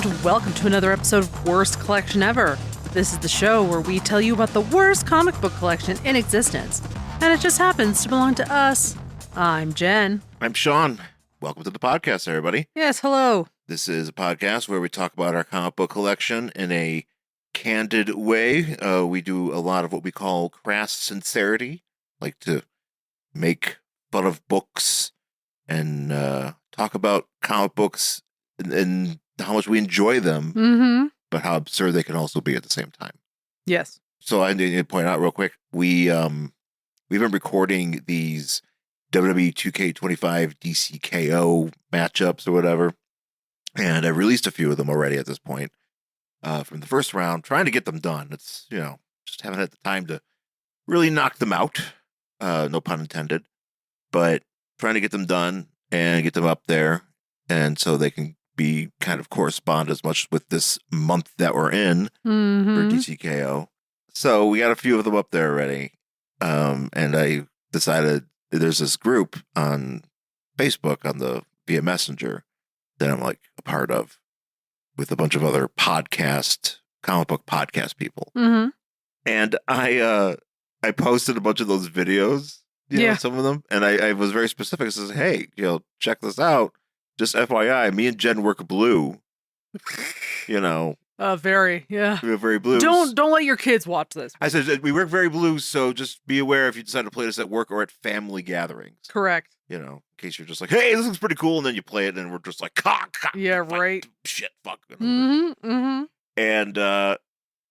and welcome to another episode of Worst Collection Ever. This is the show where we tell you about the worst comic book collection in existence, and it just happens to belong to us. I'm Jen. I'm Shawn. Welcome to the podcast, everybody. Yes, hello. This is a podcast where we talk about our comic book collection in a candid way. We do a lot of what we call crass sincerity, like to make fun of books and talk about comic books and how much we enjoy them, but how absurd they can also be at the same time. Yes. So I need to point out real quick, we've been recording these WWE 2K25 DCKO matchups or whatever, and I released a few of them already at this point from the first round, trying to get them done. It's, just haven't had the time to really knock them out, no pun intended, but trying to get them done and get them up there, and so they can be kind of correspond as much with this month that we're in for DCKO. So we got a few of them up there already, and I decided there's this group on Facebook via Messenger that I'm like a part of with a bunch of other comic book podcast people. And I posted a bunch of those videos, some of them, and I was very specific. I says, hey, check this out. Just FYI, me and Jen work blue. Very, yeah. We're very blue. Don't let your kids watch this. I said, we work very blue, so just be aware if you decide to play this at work or at family gatherings. Correct. In case you're just like, hey, this looks pretty cool, and then you play it, and we're just like, cock. Yeah, fuck, right. Shit, fuck. And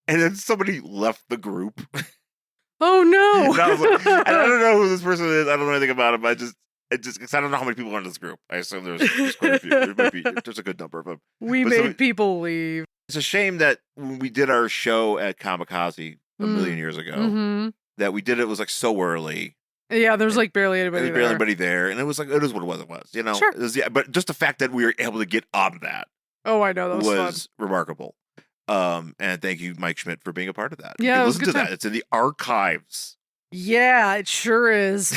then somebody left the group. Oh, no. And I was like, I don't know who this person is. I don't know anything about him. Because I don't know how many people are in this group. I assume there's quite a few. There's a good number of them. We made people leave. It's a shame that when we did our show at Kamikaze a million years ago, that we did it was like so early. Yeah, there's like barely anybody there. Barely anybody there. And it was like, it is what it was. Sure. It was, but just the fact that we were able to get on that. Oh, I know. That was fun. Remarkable. And thank you, Mike Schmidt, for being a part of that. Yeah, listen to that. It's in the archives. Yeah, it sure is.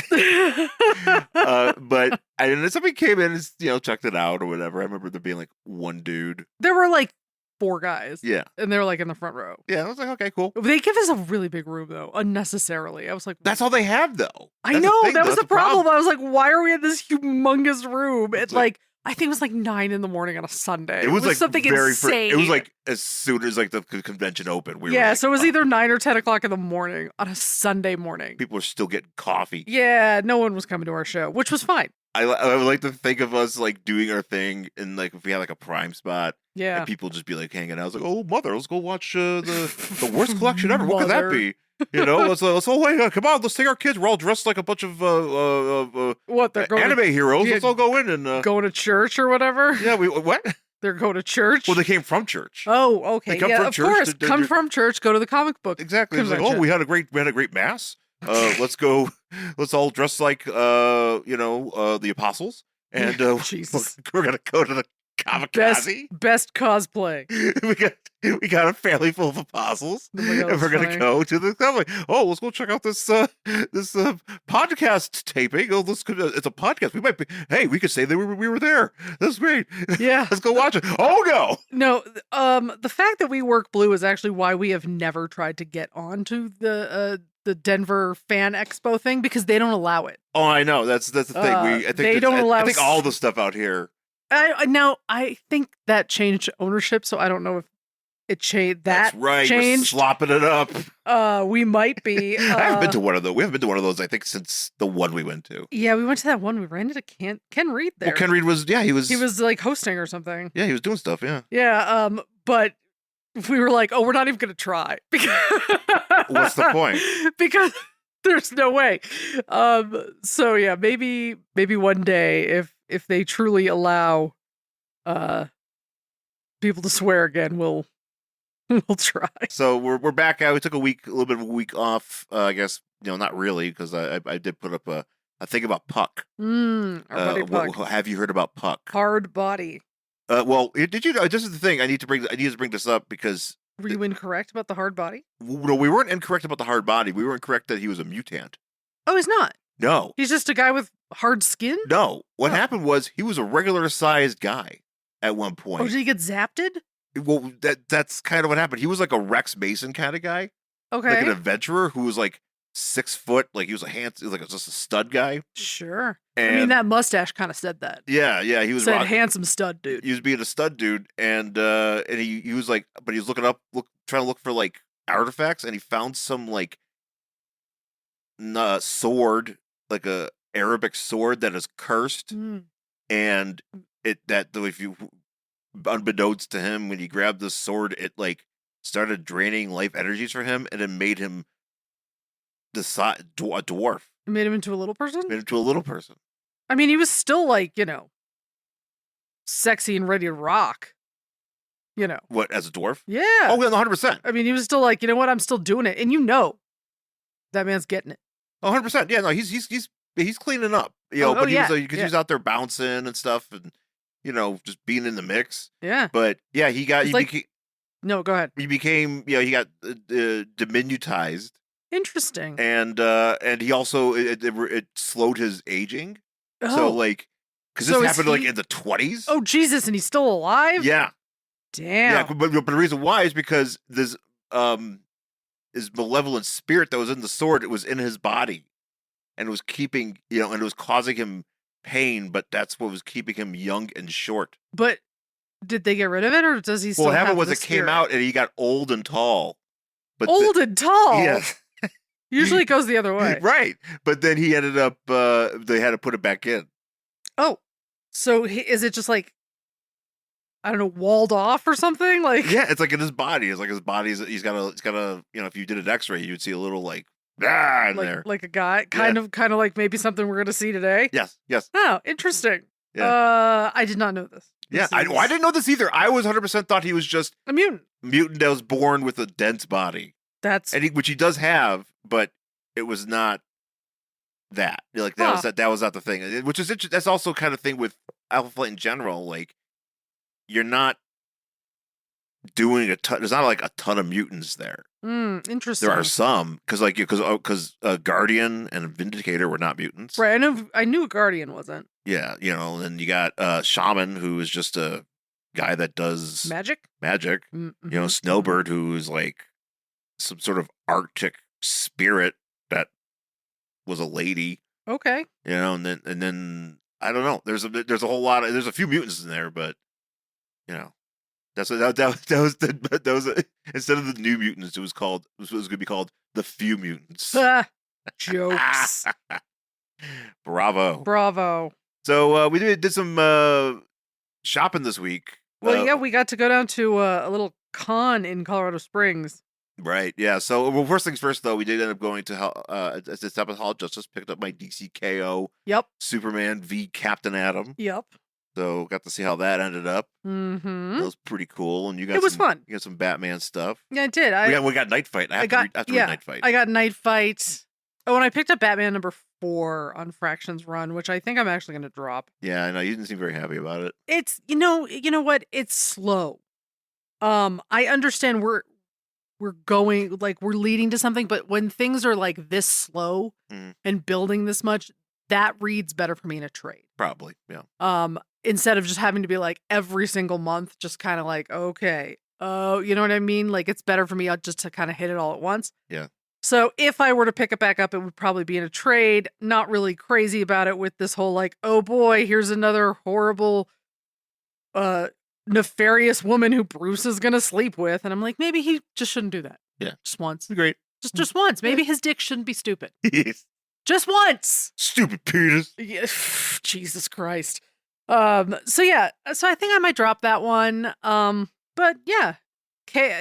But somebody came in and checked it out or whatever. I remember there being like one dude. There were like 4 guys. Yeah. And they were like in the front row. Yeah, I was like, okay, cool. They give us a really big room though, unnecessarily. I was like, that's all they have though. I know, that was the problem. I was like, why are we in this humongous room? It's like, I think it was like 9 a.m. on a Sunday. It was like something insane. It was like as soon as like the convention opened. So it was either 9 or 10 o'clock in the morning on a Sunday morning. People were still getting coffee. Yeah, no one was coming to our show, which was fine. I would like to think of us like doing our thing, and like if we had like a prime spot, and people just be like hanging out. I was like, oh mother, let's go watch the worst collection ever. What could that be? Let's come on, let's take our kids. We're all dressed like a bunch of anime heroes. Let's all go in and going to church or whatever. Yeah, what? They're going to church. Well, they came from church. Oh, okay. Yeah, of course. Come from church. Go to the comic book. Exactly. It's like, we had a great mass. Let's go. Let's all dress like the apostles, and Jesus. we're gonna go to the Kamikaze. Best cosplay. we got a family full of apostles, and we're gonna go to the family. Oh, let's go check out this podcast taping. Oh, it's a podcast. We might be. Hey, we could say that we were there. That's great. Yeah, let's go watch it. Oh no. The fact that we work blue is actually why we have never tried to get onto the Denver Fan Expo thing, because they don't allow it. Oh, I know. That's the thing. I think they don't allow. I think all the stuff out here. I think that changed ownership, so I don't know if it changed. That's right. Changed. We're slopping it up. We might be. I haven't been to one of those. We haven't been to one of those, I think, since the one we went to. Yeah, we went to that one. We ran into Ken Reed there. Well, Ken Reed was. Yeah, he was like hosting or something. Yeah, he was doing stuff. Yeah. Yeah. But we were like, oh, we're not even gonna try. What's the point? Because there's no way. So yeah, maybe one day if they truly allow people to swear again, we'll try. So we're back out. We took a little bit of a week off. I guess not really, because I did put up a thing about Puck. Our buddy Puck. Have you heard about Puck? Hard body. Well, did you know? This is the thing. I need to bring this up because. Were you incorrect about the hard body? No, we weren't incorrect about the hard body. We were incorrect that he was a mutant. Oh, he's not. No. He's just a guy with hard skin? No. What happened was he was a regular sized guy at one point. Oh, did he get zapped? Well, that's kind of what happened. He was like a Rex Mason kind of guy, like Okay. an adventurer who was like 6 foot, like he was like just a stud guy. Sure. And I mean, that mustache kind of said that. yeah, he was Said handsome stud dude. He was being a stud dude, and he was like, but he was trying to look for like artifacts, and he found some like sword, like a Arabic sword that is cursed, and if you, unbeknownst to him, when he grabbed the sword, it like started draining life energies for him, and it made him a dwarf. It made him into a little person? Made him into a little person. I mean, he was still like, sexy and ready to rock. What, as a dwarf? Yeah. Oh, yeah, 100%. I mean, he was still like, you know what? I'm still doing it. And that man's getting it. 100%. Yeah, no, he's cleaning up. But he was out there bouncing and stuff, and just being in the mix. Yeah. But yeah, no, go ahead. He became, he got diminutized. Interesting. And he also it slowed his aging. Oh. So like, because this happened like in the 20s. Oh Jesus, and he's still alive? Yeah. Damn. Yeah, but the reason why is because this his malevolent spirit that was in the sword, it was in his body, and it was keeping and it was causing him pain, but that's what was keeping him young and short. But did they get rid of it, or does he still what have happened was the it spirit? came out and he got old and tall. But and tall? Yes. Usually it goes the other way. Right. But then he ended up, they had to put it back in. Oh. So is it just like, I don't know, walled off or something? Like, yeah, it's like in his body. It's like his body's, he's got a, if you did an x-ray, you'd see a little like, in there. Like a guy, kind of like maybe something we're going to see today. Yes. Oh, interesting. Yeah. I did not know this. Yeah, I didn't know this either. I was 100% thought he was just a mutant. Mutant that was born with a dense body. Which he does have, but it was not that. Like that was not the thing. Which is interesting. That's also kind of thing with Alpha Flight in general. Like, you're not doing a ton. There's not like a ton of mutants there. Interesting. There are some because Guardian and Vindicator were not mutants. Right. I knew Guardian wasn't. Yeah, and you got Shaman, who is just a guy that does magic. Mm-hmm. Snowbird, who's like some sort of Arctic spirit that was a lady. Okay. And then I don't know. There's a whole lot of, there's a few mutants in there, but that was instead of the New Mutants, it was going to be called the Few Mutants. Jokes. Bravo. So we did some shopping this week. Well, yeah, we got to go down to a little con in Colorado Springs. Right, yeah. So, first things first, though, we did end up going to this episode Hall of Justice, picked up my DCKO. Yep. Superman v Captain Atom. Yep. So, got to see how that ended up. Mm-hmm. That was pretty cool. And it was fun. You got some Batman stuff. Yeah, I did. We got Night Fight. I got Night Fight. I got Night Fight. Oh, and I picked up Batman number 4 on Fractions Run, which I think I'm actually going to drop. Yeah, I know. You didn't seem very happy about it. It's, you know what? It's slow. I understand we're going, like, we're leading to something, but when things are like this slow and building this much, that reads better for me in a trade. Probably, yeah. Instead of just having to be like every single month, just kind of like, okay, oh, you know what I mean? Like, it's better for me just to kind of hit it all at once. Yeah. So if I were to pick it back up, it would probably be in a trade. Not really crazy about it with this whole like, oh boy, here's another horrible, nefarious woman who Bruce is going to sleep with. And I'm like, maybe he just shouldn't do that. Yeah. Just once. Great. Just once. Maybe his dick shouldn't be stupid. Just once. Stupid penis. Yeah, Jesus Christ. So yeah, so I think I might drop that one. But yeah.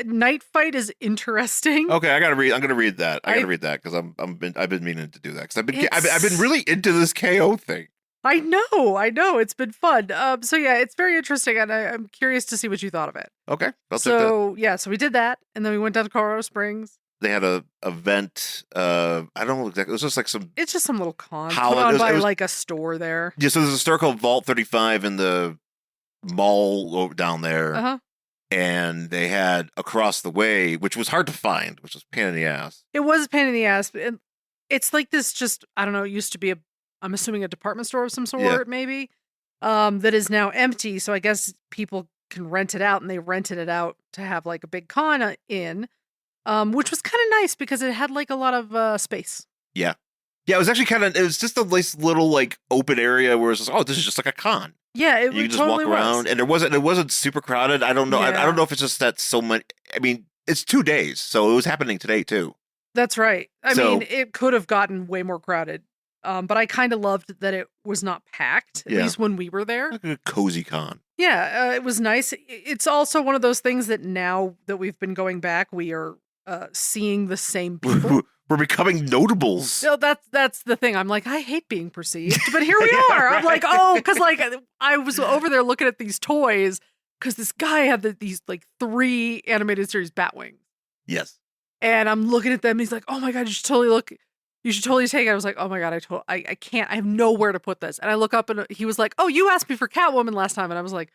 Night Fight is interesting. Okay, I'm gonna read that. I gotta read that because I've been meaning to do that because I've been really into this KO thing. I know. It's been fun. So yeah, it's very interesting, and I'm curious to see what you thought of it. Okay, so we did that, and then we went down to Colorado Springs. They had a event. I don't know exactly. It was just like some. It's just some little con put on by like a store there. Yeah, so there's a store called Vault 35 in the mall down there. Uh-huh. And they had across the way, which was hard to find, which was a pain in the ass. It was a pain in the ass. But it's like this just, I don't know, it used to be I'm assuming a department store of some sort, maybe, that is now empty. So I guess people can rent it out, and they rented it out to have like a big con in, which was kind of nice because it had like a lot of space. Yeah. Yeah, it was actually it was just a nice little like open area where it's just, oh, this is just like a con. Yeah, you can just walk around, and it wasn't super crowded. I don't know. Yeah. I don't know if it's just that so much. I mean, it's 2 days, so it was happening today too. That's right. I mean, it could have gotten way more crowded, but I kind of loved that it was not packed, at least when we were there. Like a cozy con. Yeah, it was nice. It's also one of those things that now that we've been going back, we are seeing the same people. We're becoming notables. So that's the thing. I'm like, I hate being perceived, but here we are. I'm like, oh, because like I was over there looking at these toys because this guy had these like 3 animated series Batwings. Yes. And I'm looking at them. He's like, oh my God, you should totally take it. I was like, oh my God, I can't. I have nowhere to put this. And I look up and he was like, oh, you asked me for Catwoman last time. And I was like,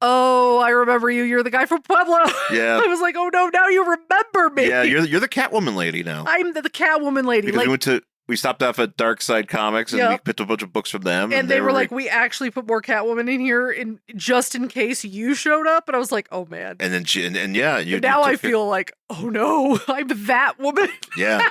oh, I remember you. You're the guy from Pueblo. Yeah. I was like, oh no, now you remember me. Yeah, you're the Catwoman lady now. I'm the Catwoman lady. Because we stopped off at Darkside Comics and we picked a bunch of books from them. And they were like, we actually put more Catwoman in here just in case you showed up. And I was like, oh man. And then I feel like, oh no, I'm that woman. Yeah.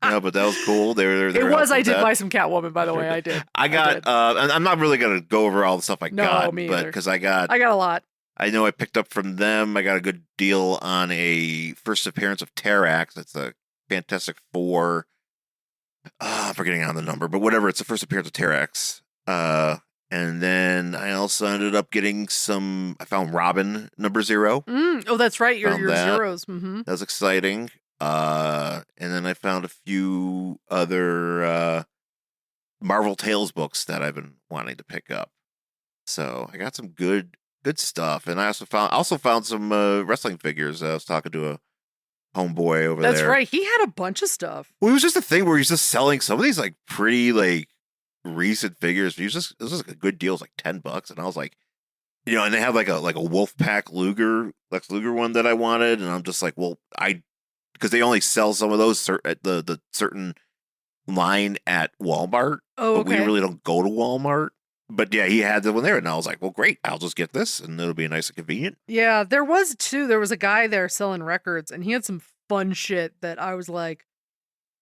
No, but that was cool. I did buy some Catwoman, by the way. I did. I got, and I'm not really going to go over all the stuff I got, but because I got a lot. I know I picked up from them. I got a good deal on a first appearance of Terrax. It's a Fantastic Four. I'm forgetting on the number, but whatever. It's the first appearance of Terrax. And then I also ended up getting I found Robin #0. Oh, that's right. Your zeros. Mm-hmm. That was exciting. And then I found a few other Marvel Tales books that I've been wanting to pick up. So I got some good stuff. And I also found some wrestling figures. I was talking to a homeboy over there. That's right. He had a bunch of stuff. Well, it was just a thing where he's just selling some of these like pretty like recent figures. It was just a good deal. It was like $10, and I was like, and they have like a Wolfpack Lex Luger one that I wanted, and I'm just like, well, because they only sell some of those at the certain line at Walmart. Oh, okay. But we really don't go to Walmart. But yeah, he had the one there, and I was like, well, great, I'll just get this, and it'll be nice and convenient. Yeah, there was a guy there selling records, and he had some fun shit that I was like,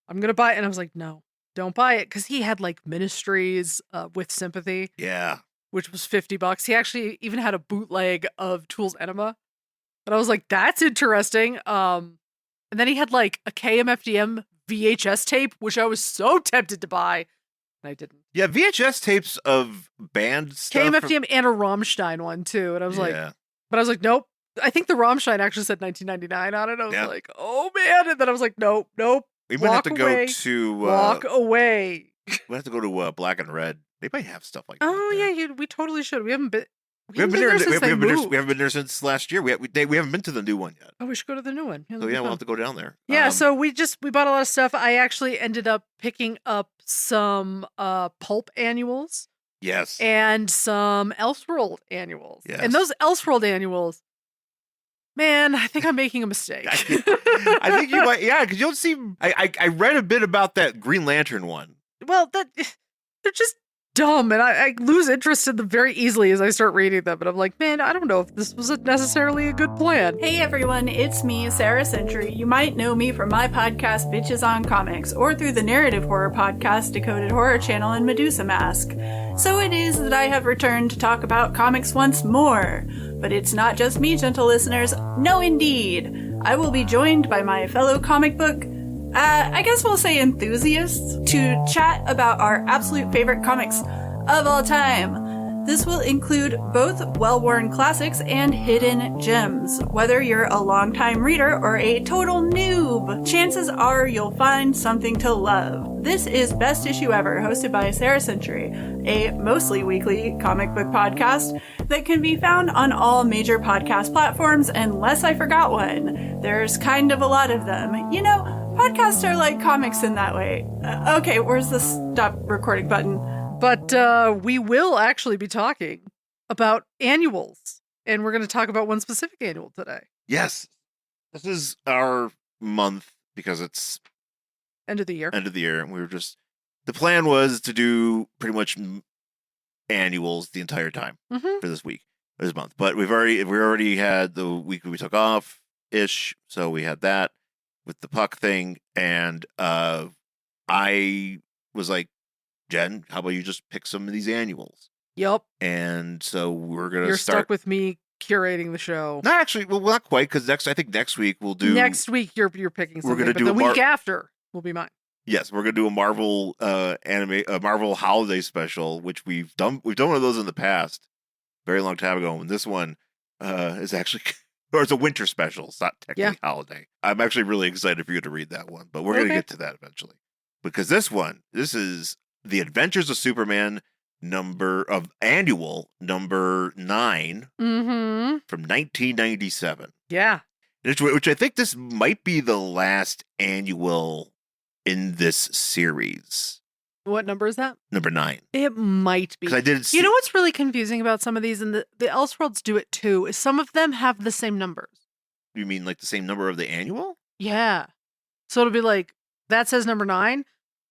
I'm going to buy it. And I was like, no, don't buy it. Because he had like Ministries with Sympathy. Yeah. Which was $50. He actually even had a bootleg of Tools Enema. And I was like, that's interesting. And then he had like a KMFDM VHS tape, which I was so tempted to buy. And I didn't. Yeah, VHS tapes of band stuff. KMFDM and a Rammstein one too. And I was like, but I was like, nope. I think the Rammstein actually said 1999 on it. I was like, oh man. And then I was like, nope. We might have to go to walk away. We have to go to Black and Red. They might have stuff like that. Oh yeah, we totally should. We haven't been there since last year. We haven't been to the new one yet. Oh, we should go to the new one. So we'll have to go down there. Yeah, so we bought a lot of stuff. I actually ended up picking up some Pulp annuals. Yes. And some Elseworld annuals. Yes. And those Elseworld annuals, man, I think I'm making a mistake. I think you might, because you don't seem. I read a bit about that Green Lantern one. Well, they're just dumb, and I lose interest in them very easily as I start reading them. And I'm like, man, I don't know if this was necessarily a good plan. Hey everyone, it's me, Sarah Sentry. You might know me from my podcast, Bitches on Comics, or through the narrative horror podcast, Decoded Horror Channel and Medusa Mask. So it is that I have returned to talk about comics once more. But it's not just me, gentle listeners. No, indeed. I will be joined by my fellow comic book I guess we'll say enthusiasts, to chat about our absolute favorite comics of all time. This will include both well-worn classics and hidden gems. Whether you're a longtime reader or a total noob, chances are you'll find something to love. This is Best Issue Ever, hosted by Sarah Sentry, a mostly weekly comic book podcast that can be found on all major podcast platforms, unless I forgot one. There's kind of a lot of them. Podcasts are like comics in that way. Okay, where's the stop recording button? But we will actually be talking about annuals. And we're going to talk about one specific annual today. Yes. This is our month because it's end of the year. And the plan was to do pretty much annuals the entire time for this week. this month. But we already had the week we took off ish, so we had that with the Puck thing, and I was like, Jen, how about you just pick some of these annuals? Yep. And so we're gonna You're start stuck with me curating the show. No, actually, well, not quite, because I think next week we'll do. Next week you're picking something, We're gonna but do the a week after will be mine. Yes, we're gonna do a Marvel Marvel holiday special, which we've done one of those in the past, very long time ago. And this one is actually, or it's a winter special. It's not technically holiday. I'm actually really excited for you to read that one, but we're gonna get to that eventually, because this is The Adventures of Superman annual number 9 from 1997. Yeah. Which I think this might be the last annual in this series. What number is that? Number 9. It might be. I did see, you know what's really confusing about some of these, and the Elseworlds do it too, is some of them have the same numbers. You mean like the same number of the annual? Yeah. So it'll be like, that says number 9,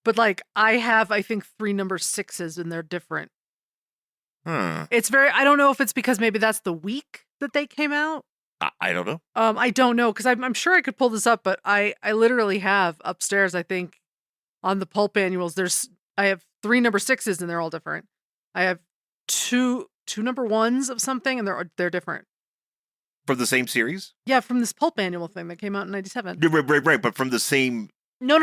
but like I have, I think, 3 number 6s and they're different. It's I don't know if it's because maybe that's the week that they came out. I don't know. I don't know, because I'm sure I could pull this up, but I literally have upstairs, I think, on the Pulp annuals, I have 3 number 6s and they're all different. I have two number 1s of something and they're different. From the same series? Yeah, from this Pulp annual thing that came out in 97. Right, but from the same... No.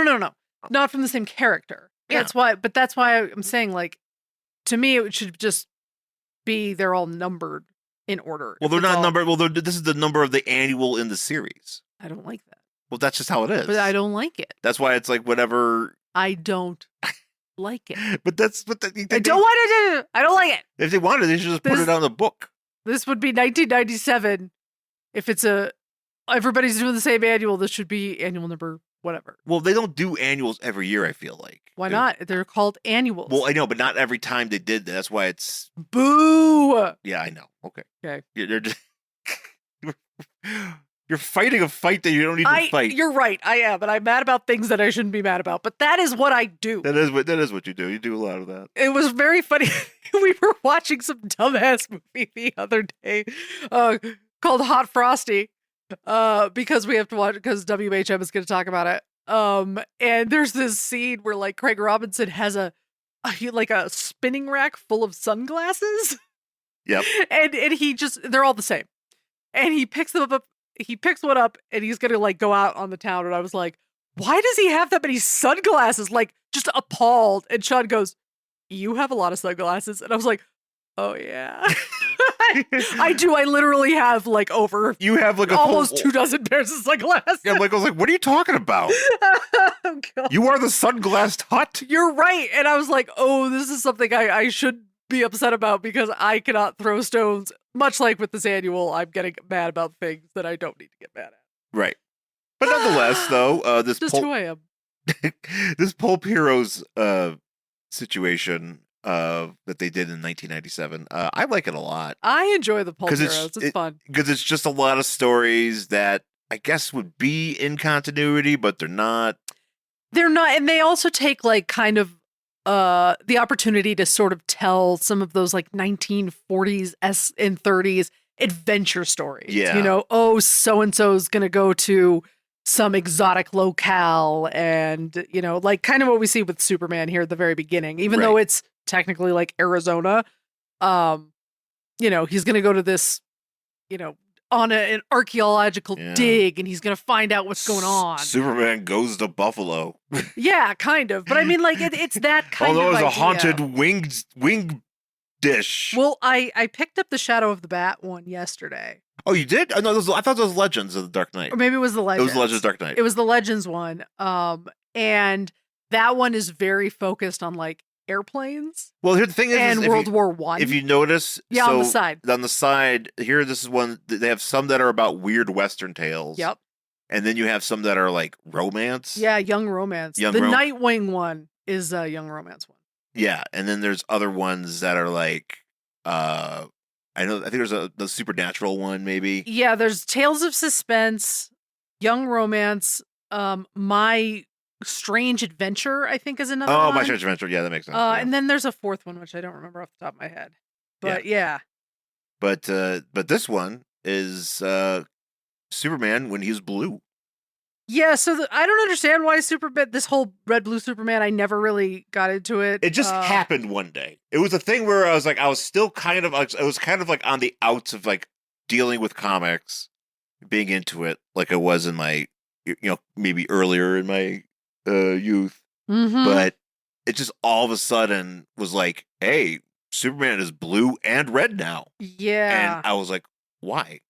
Not from the same character. Yeah. That's why I'm saying, like, to me, it should just be they're all numbered in order. Well, they're not numbered. Well, this is the number of the annual in the series. I don't like that. Well, that's just how it is. But I don't like it. That's why it's like whatever... I don't like it. I don't want to do it. I don't like it. If they wanted, they should just put it on the book. This would be 1997. If it's everybody's doing the same annual, this should be annual number whatever. Well, they don't do annuals every year, I feel like. Why not? They're called annuals. Well, I know, but not every time they did that. That's why it's... Boo! Yeah, I know. Okay. Okay. You're just... You're fighting a fight that you don't need to fight. You're right. I am, and I'm mad about things that I shouldn't be mad about. But that is what I do. That is what you do. You do a lot of that. It was very funny. We were watching some dumbass movie the other day called Hot Frosty because we have to watch because WHM is going to talk about it. And there's this scene where like Craig Robinson has a spinning rack full of sunglasses. Yep. And they're all the same. And he picks them up. He picks one up and he's going to like go out on the town. And I was like, why does he have that many sunglasses? Like just appalled. And Shawn goes, you have a lot of sunglasses. And I was like, oh yeah. I do. I literally have like you have like almost 24 pairs of sunglasses. Yeah, I was like, what are you talking about? Oh, God. You are the sunglassed hut. You're right. And I was like, oh, this is something I should be upset about because I cannot throw stones. Much like with this annual, I'm getting mad about things that I don't need to get mad at. Right. But nonetheless, though, this just who I am. This Pulp Heroes situation that they did in 1997, I like it a lot. I enjoy the Pulp Heroes. It's fun. Because it's just a lot of stories that I guess would be in continuity, but they're not. They're not. And they also take like kind of the opportunity to sort of tell some of those like 1940s and 30s adventure stories. Yeah. You know, oh, so-and-so's going to go to some exotic locale and, you know, like kind of what we see with Superman here at the very beginning, even though it's technically like Arizona, you know, he's going to go to this, you know, on an archaeological dig and he's going to find out what's going on. Superman goes to Buffalo. Yeah, kind of. But I mean, like, it's that kind of Although it's idea. a haunted wing dish. Well, I picked up the Shadow of the Bat one yesterday. Oh, you did? I thought those Legends of the Dark Knight. Or maybe it was the Legends. It was Legends of Dark Knight. It was the Legends one. And that one is very focused on, like, airplanes. Well, here the thing is, and World War I. If you notice, on the side. On the side, here, this is one. They have some that are about weird Western tales. Yep. And then you have some that are like romance. Yeah, young romance. The Nightwing one is a young romance one. Yeah, and then there's other ones that are like, I think there's the supernatural one maybe. Yeah, there's Tales of Suspense, young romance, My Strange Adventure, I think is another one. Oh, My Strange Adventure. Yeah, that makes sense. And then there's a fourth one, which I don't remember off the top of my head. But yeah. But this one is Superman when he's blue. Yeah, so I don't understand why Superman, this whole red blue Superman, I never really got into it. It just happened one day. It was a thing where I was still kind of like, I was kind of like on the outs of like dealing with comics, being into it like I was in my, maybe earlier in my youth. Mm-hmm. But it just all of a sudden was like, hey, Superman is blue and red now. Yeah. And I was like, why?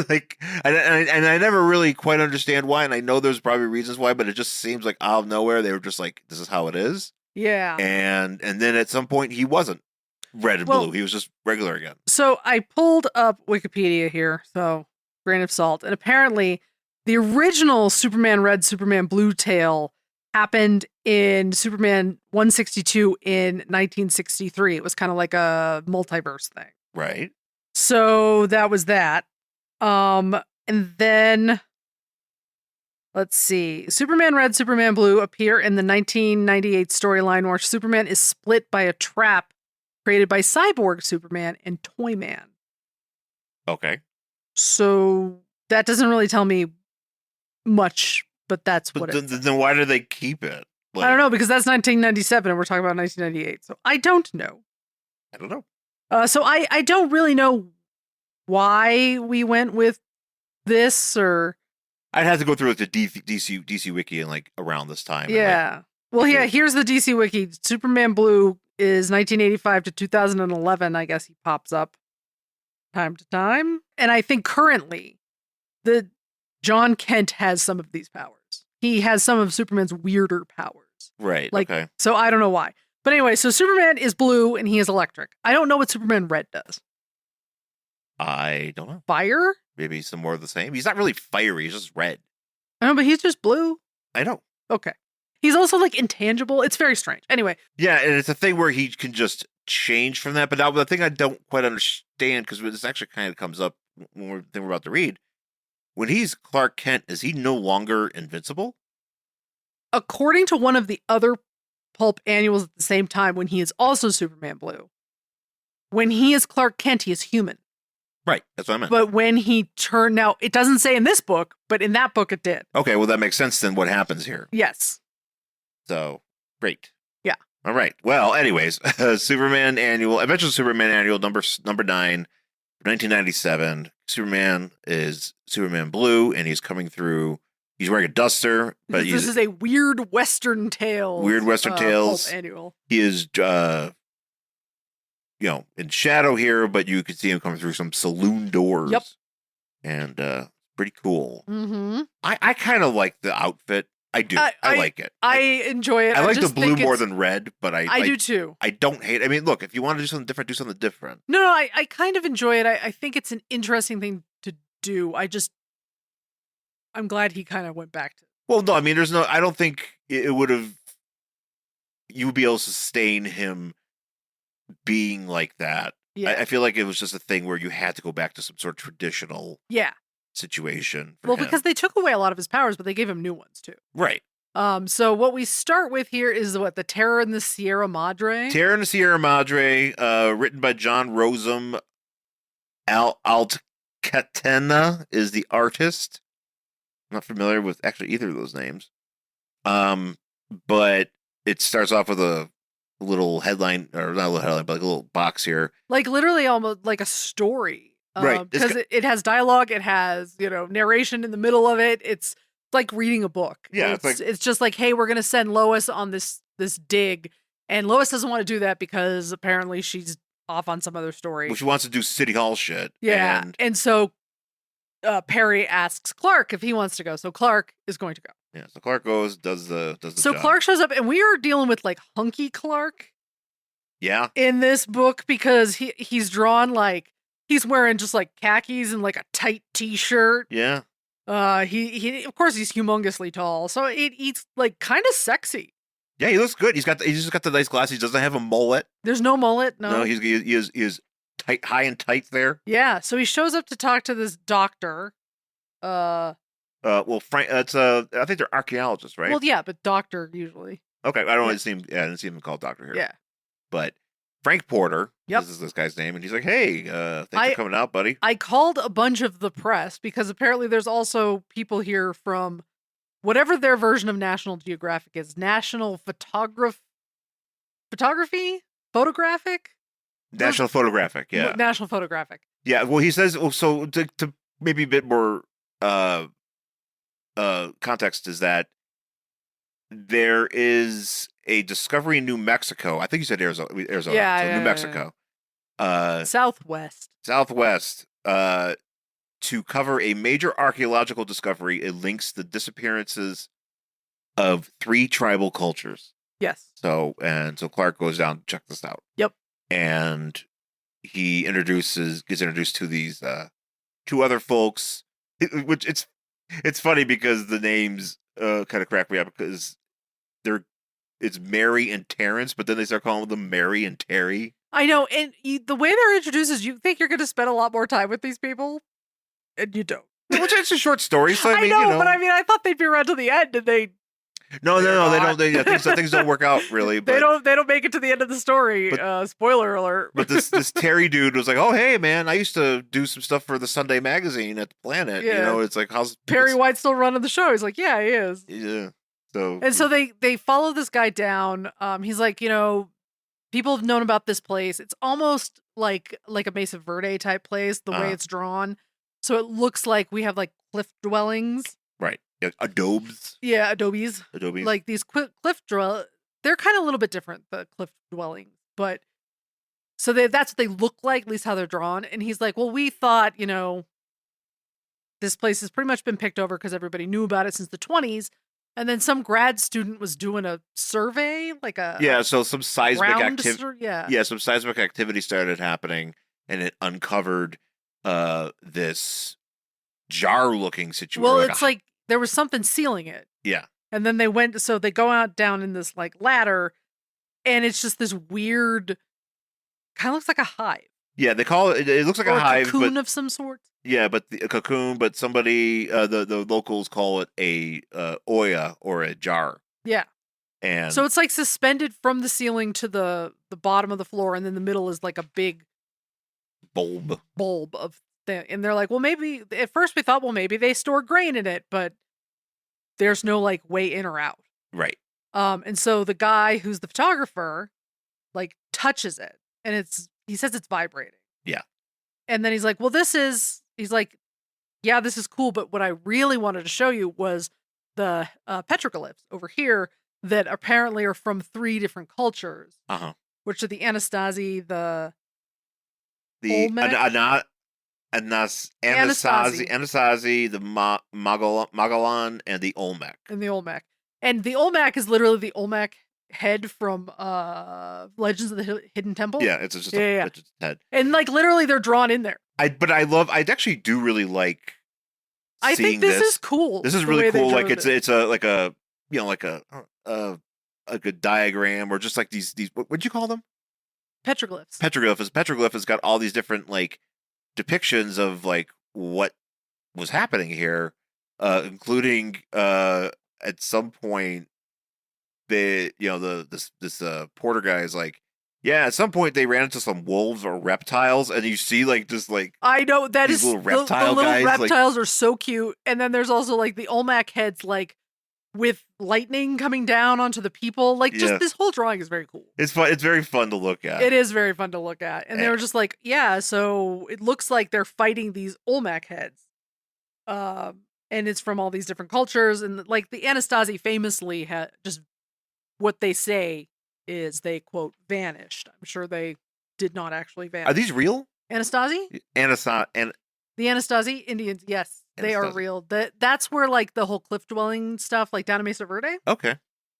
Like, and I never really quite understand why, and I know there's probably reasons why, but it just seems like out of nowhere they were just like, this is how it is. Yeah. And then at some point he wasn't red and blue. He was just regular again. So I pulled up Wikipedia here, so grain of salt. And apparently the original Superman Red, Superman Blue tale happened in Superman 162 in 1963. It was kind of like a multiverse thing. Right. So that was that. And then let's see. Superman Red, Superman Blue appear in the 1998 storyline where Superman is split by a trap created by Cyborg Superman and Toyman. Okay. So that doesn't really tell me much, but that's what it is. Then why do they keep it? Like, I don't know, because that's 1997 and we're talking about 1998. So I don't know. I don't know. So I don't really know why we went with this, or I'd have to go through like the DC wiki and like around this time. Yeah. Well, yeah, here's the DC wiki. Superman Blue is 1985 to 2011. I guess he pops up time to time. And I think currently the John Kent has some of these powers. He has some of Superman's weirder powers. Right. Like, okay. So I don't know why. But anyway, so Superman is blue and he is electric. I don't know what Superman Red does. I don't know. Fire? Maybe some more of the same. He's not really fiery. He's just red. I know, but he's just blue. I know. Okay. He's also like intangible. It's very strange. Anyway. Yeah, and it's a thing where he can just change from that. But now the thing I don't quite understand, because this actually kind of comes up when we're about to read, when he's Clark Kent, is he no longer invincible? According to one of the other pulp annuals at the same time, when he is also Superman Blue, when he is Clark Kent, he is human. Right, that's what I meant. But when he turned, now it doesn't say in this book, but in that book it did. Okay, well that makes sense then what happens here. Yes. So, great. Yeah. All right. Well, anyways, Superman Annual, Adventures of Superman Annual number 9, 1997. Superman is Superman Blue, and he's coming through. He's wearing a duster, but this is a weird Western tale. Weird Western tales. Pulp annual. He is, in shadow here, but you can see him coming through some saloon doors. Yep. And pretty cool. Mm-hmm. I kind of like the outfit. I do. I like it. I enjoy it. I like the blue more than red, but I do too. I don't hate it. I mean, look, if you want to do something different, do something different. No, I kind of enjoy it. I think it's an interesting thing to do. I'm glad he kind of went back to. Well, no, I mean, I don't think it would have, you would be able to sustain him being like that. Yeah. I feel like it was just a thing where you had to go back to some sort of traditional situation. Well, because they took away a lot of his powers, but they gave him new ones too. Right. So what we start with here is the Terror in the Sierra Madre. Terror in the Sierra Madre, written by John Rosem. Altcatena is the artist. I'm not familiar with actually either of those names. But it starts off with a little headline, or not a little headline, but like a little box here. Like literally almost like a story. Right. Because it has dialogue, it has, narration in the middle of it. It's like reading a book. Yeah. It's just like, hey, we're going to send Lois on this dig. And Lois doesn't want to do that because apparently she's off on some other story. Well, she wants to do City Hall shit. Yeah. And so Perry asks Clark if he wants to go. So Clark is going to go. Yeah. So Clark goes, does the So job. Clark shows up, and we are dealing with like hunky Clark. Yeah. In this book, because he's drawn like he's wearing just like khakis and like a tight t-shirt. Yeah. He of course he's humongously tall, so he's like kind of sexy. Yeah, he looks good. He's just got the nice glasses. He doesn't have a mullet. There's no mullet. No, he is tight, high and tight there. Yeah, so he shows up to talk to this doctor. Well, Frank. That's I think they're archaeologists, right? Well, yeah, but doctor usually. Okay, I don't see him. Yeah, I didn't see him called doctor here. Yeah, but Frank Porter. Yep. This is this guy's name, and he's like, "Hey, thanks for coming out, buddy." I called a bunch of the press because apparently there's also people here from whatever their version of National Geographic is. National Photographic? Photographic? National Photographic, yeah. National Photographic. Yeah, well, he says, so to maybe a bit more context is that there is a discovery in New Mexico. I think you said Arizona. Yeah, so yeah, New Mexico. Southwest, to cover a major archaeological discovery. It links the disappearances of 3 tribal cultures. Yes. So Clark goes down to check this out. Yep. And he gets introduced to these 2 other folks, which it's funny because the names kind of crack me up because it's Mary and Terrence, but then they start calling them Mary and Terry. I know, and the way they're introduced is you think you're going to spend a lot more time with these people, and you don't. Which is a short story, so I know, but I thought they'd be around to the end, and they. No, they don't. Things don't work out really. But, they don't make it to the end of the story. Spoiler alert. But this Terry dude was like, "Oh, hey man, I used to do some stuff for the Sunday magazine at the Planet. Yeah. You know, it's like how's Perry White still running the show?" He's like, "Yeah, he is." Yeah. So they follow this guy down. He's like, people have known about this place. It's almost like a Mesa Verde type place, the way it's drawn. So it looks like we have like cliff dwellings. Right. Yeah, adobes. Yeah, adobes. Like these cliff they're kind of a little bit different, the cliff dwellings. But so that's what they look like, at least how they're drawn. And he's like, well, we thought, this place has pretty much been picked over because everybody knew about it since the 20s. And then some grad student was doing a survey, so some seismic activity. Yeah, some seismic activity started happening, and it uncovered this jar-looking situation. Well, it's like there was something sealing it. Yeah, and then they go out down in this like ladder, and it's just this weird, kind of looks like a hive. Yeah, they call it. It looks like or a hive, cocoon of some sort. Yeah, but a cocoon. But somebody, the locals call it a oya or a jar. Yeah, and so it's like suspended from the ceiling to the bottom of the floor, and then the middle is like a big bulb of thing. And they're like, well, maybe at first we thought, well, maybe they store grain in it, but there's no like way in or out. Right. And so the guy who's the photographer, like touches it, and he says it's vibrating. Yeah. And then he's like, well, he's like, yeah, this is cool, but what I really wanted to show you was the petroglyphs over here that apparently are from 3 different cultures. Which are the Anasazi, the Anasazi, the Magalan, and the Olmec. And the Olmec is literally the Olmec head from Legends of the Hidden Temple. Yeah, it's just a head. And like literally they're drawn in there. I actually do really like I think this is cool. This is really cool. Like it's a diagram or just like these what'd you call them? Petroglyphs. Petroglyph has got all these different like depictions of like what was happening here, including at some point this Porter guy is like, yeah, at some point they ran into some wolves or reptiles, and you see like just like I know that these is little reptile the little guys, reptiles are so cute, and then there's also like the Olmec heads like with lightning coming down onto the people. Like just this whole drawing is very cool. It's fun. It's very fun to look at. It is very fun to look at, and they were just like, yeah. So it looks like they're fighting these Olmec heads, and it's from all these different cultures, and like the Anasazi famously had just what they say is they quote vanished. I'm sure they did not actually vanish. Are these real? Anasazi? The Anasazi Indians, yes, they are real. That's where like the whole cliff dwelling stuff, like down in Mesa Verde. Okay.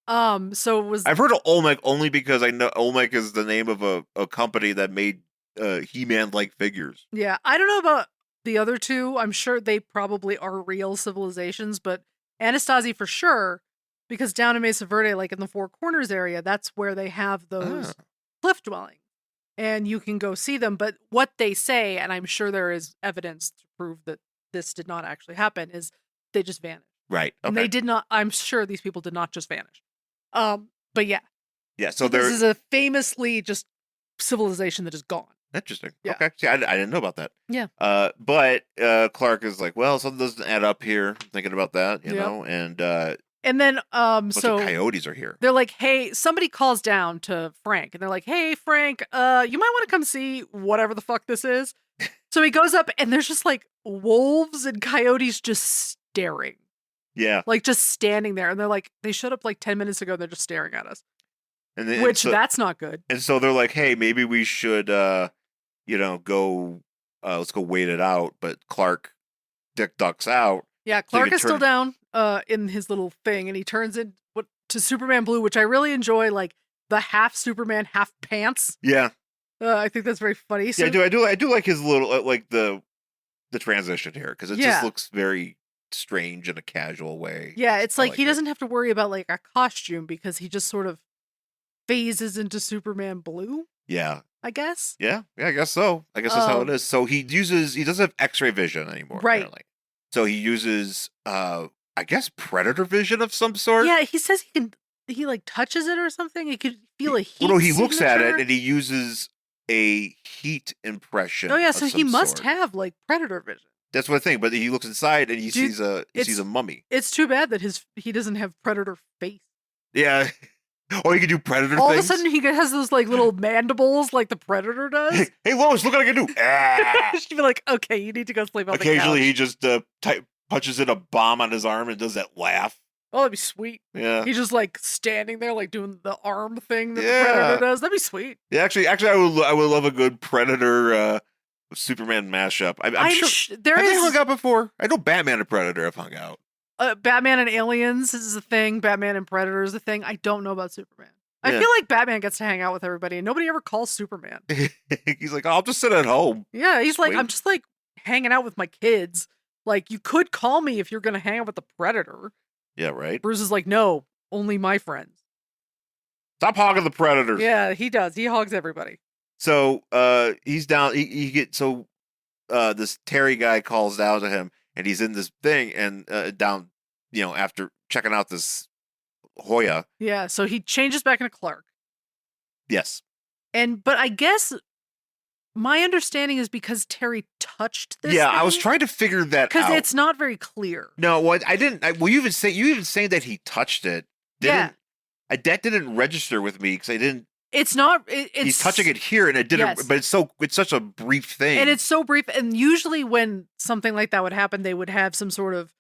So it was. I've heard of Olmec only because I know Olmec is the name of a company that made He-Man like figures. Yeah, I don't know about the other 2. I'm sure they probably are real civilizations, but Anasazi for sure. Because down in Mesa Verde, like in the Four Corners area, that's where they have those cliff dwellings. And you can go see them. But what they say, and I'm sure there is evidence to prove that this did not actually happen, is they just vanished. Right. Okay. And they did not, I'm sure these people did not just vanish. But yeah. Yeah, so this is a famously just civilization that is gone. Interesting. Yeah. Okay. See, I didn't know about that. Yeah. But Clark is like, well, something doesn't add up here. Thinking about that, you Yep. know, and then bunch so of coyotes are here. they're like, hey, somebody calls down to Frank, and they're like, hey, Frank, you might want to come see whatever the fuck this is. So he goes up, and there's just like wolves and coyotes just staring. Yeah. Like just standing there, and they're like, they showed up like 10 minutes ago. They're just staring at us, And then, that's not good. And so they're like, hey, maybe we should, go, let's go wait it out. But Clark ducks out. Yeah, Clark is still down in his little thing, and he turns to Superman Blue, which I really enjoy, like the half Superman, half pants. Yeah. I think that's very funny. So, yeah, I do like his little, like the transition here, because it just looks very strange in a casual way. Yeah, it's like he doesn't have to worry about like a costume because he just sort of phases into Superman Blue. Yeah. I guess. Yeah, I guess so. I guess that's how it is. So he doesn't have X-ray vision anymore, right? Apparently. So he uses, I guess, predator vision of some sort. Yeah, he says he like touches it or something. He could feel a heat. Well, no, he looks at signature. it and he uses a heat impression. Oh yeah, so he must sort. have like predator vision. That's what I think. But he looks inside and he sees a mummy. It's too bad that he doesn't have predator face. Yeah. Or he can do predator All things. of a sudden, he has those like little mandibles like the predator does. Hey, Lois, look what I can do. Ah! She'd be like, okay, you need to go sleep on the couch. Occasionally, he just punches in a bomb on his arm and does that laugh. Oh, that'd be sweet. Yeah. He's just like standing there, like doing the arm thing that the predator does. That'd be sweet. Yeah, actually, I would love a good Predator Superman mashup. I'm sure there have is. they hung out before? I know Batman and Predator have hung out. Batman and Aliens is a thing. Batman and Predator is a thing. I don't know about Superman. I feel like Batman gets to hang out with everybody, and nobody ever calls Superman. He's like, I'll just sit at home. Yeah, he's like, I'm just like hanging out with my kids. Like, you could call me if you're going to hang out with the Predator. Yeah, right. Bruce is like, no, only my friends. Stop hogging the Predators. Yeah, he does. He hogs everybody. So he's down. He gets this Terry guy calls down to him, and he's in this thing and down, after checking out this Hoya. Yeah, so he changes back into Clark. Yes. But I guess my understanding is because Terry touched this. Yeah, thing, I was trying to figure that out. Because it's not very clear. No, what I didn't. You even saying that he touched it. That didn't register with me because I didn't. It's not. He's touching it here, and it didn't. Yes. But it's such a brief thing, and it's so brief. And usually, when something like that would happen, they would have some sort of,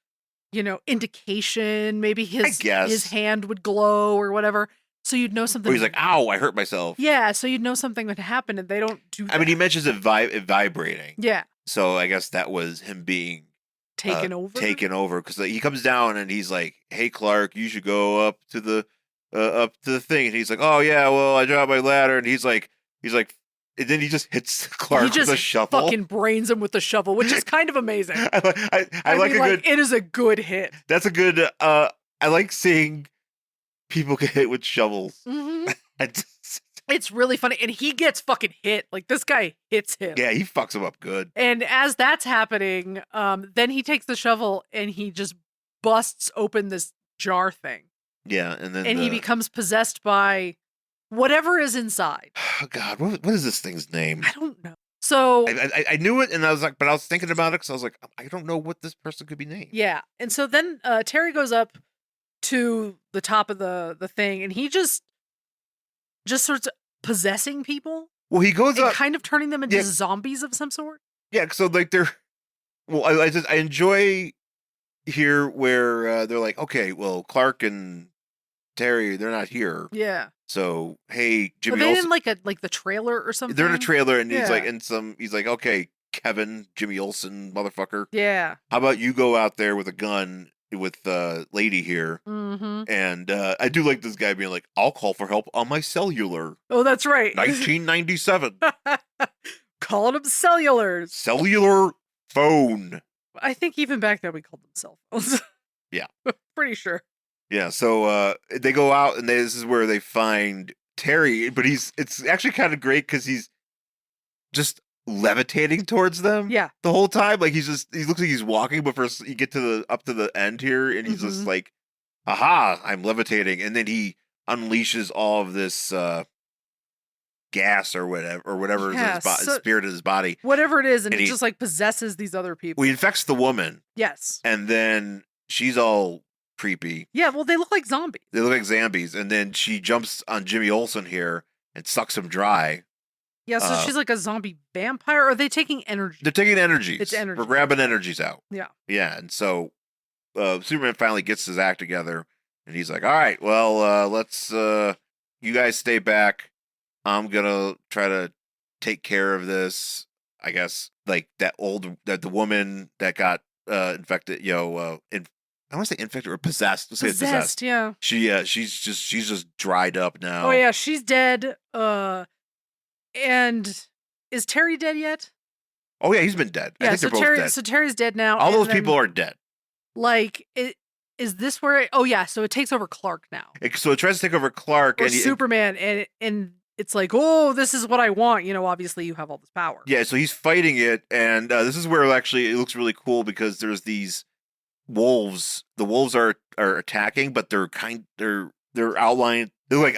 indication. Maybe his hand would glow or whatever, so you'd know something. Or he's like, "Ow, I hurt myself." Yeah, so you'd know something would happen, and they don't do that. I mean, he mentions it vibrating. Yeah. So I guess that was him being taken over because he comes down and he's like, "Hey, Clark, you should go up to the thing," and he's like, "Oh yeah, well I dropped my ladder," and he's like, and then he just hits Clark with a shovel. Fucking brains him with the shovel, which is kind of amazing. I like mean, it is a good hit. That's a good. I like seeing people get hit with shovels. Mm-hmm. It's really funny, and he gets fucking hit. Like this guy hits him. Yeah, he fucks him up good. And as that's happening, then he takes the shovel and he just busts open this jar thing. Yeah, and then he becomes possessed by whatever is inside. Oh God, what is this thing's name? I don't know. So I knew it, and I was like, but I was thinking about it because I was like, I don't know what this person could be named. Yeah, and so then Terry goes up to the top of the thing, and he just starts possessing people. Well, he goes up, kind of turning them into zombies of some sort. Yeah, so like they're. Well, I enjoy here where they're like, okay, well, Clark and Terry, they're not here. Yeah. So hey, Jimmy. Are they in like the trailer or something? They're in a trailer, and he's like he's like, okay, Kevin, Jimmy Olsen, motherfucker. Yeah. How about you go out there with a gun with lady here? Mm-hmm. And I do like this guy being like, I'll call for help on my cellular. Oh, that's right. 1997. Calling them cellulars. Cellular phone. I think even back then we called them cell phones. Yeah. Pretty sure. Yeah, so they go out, and this is where they find Terry, but it's actually kind of great because he's just levitating towards them. Yeah. The whole time. Like he looks like he's walking, but first you get up to the end here, and he's just like, aha, I'm levitating. And then he unleashes all of this gas or whatever Yeah, is his so- spirit in his body. Whatever it is, and And it he- just like possesses these other people. Well, he infects the woman, Yes. and then she's all creepy. Yeah, well, they look like zombies. They look like zombies, and then she jumps on Jimmy Olsen here and sucks him dry. Yeah, so she's like a zombie vampire. Or are they taking energy? They're taking energies. It's energy. We're grabbing energies out. Yeah. Yeah, and so Superman finally gets his act together, and he's like, all right, well, let's, you guys stay back. I'm going to try to take care of this. I guess, like, the woman that got infected, I want to say infected or possessed. Let's say it's possessed. Yeah. She's just dried up now. Oh, yeah, she's dead. And is Terry dead yet? Oh, yeah, he's been dead. Yeah, I think so they're both dead. So Terry's dead now. All and those then, people are dead. Like, is this where? Oh, yeah, so it takes over Clark now. So it tries to take over Clark Or and Superman, and it's like, oh, this is what I want. Obviously you have all this power. Yeah, so he's fighting it, and this is where actually it looks really cool because there's these wolves. The wolves are attacking, but they're outlined. They're like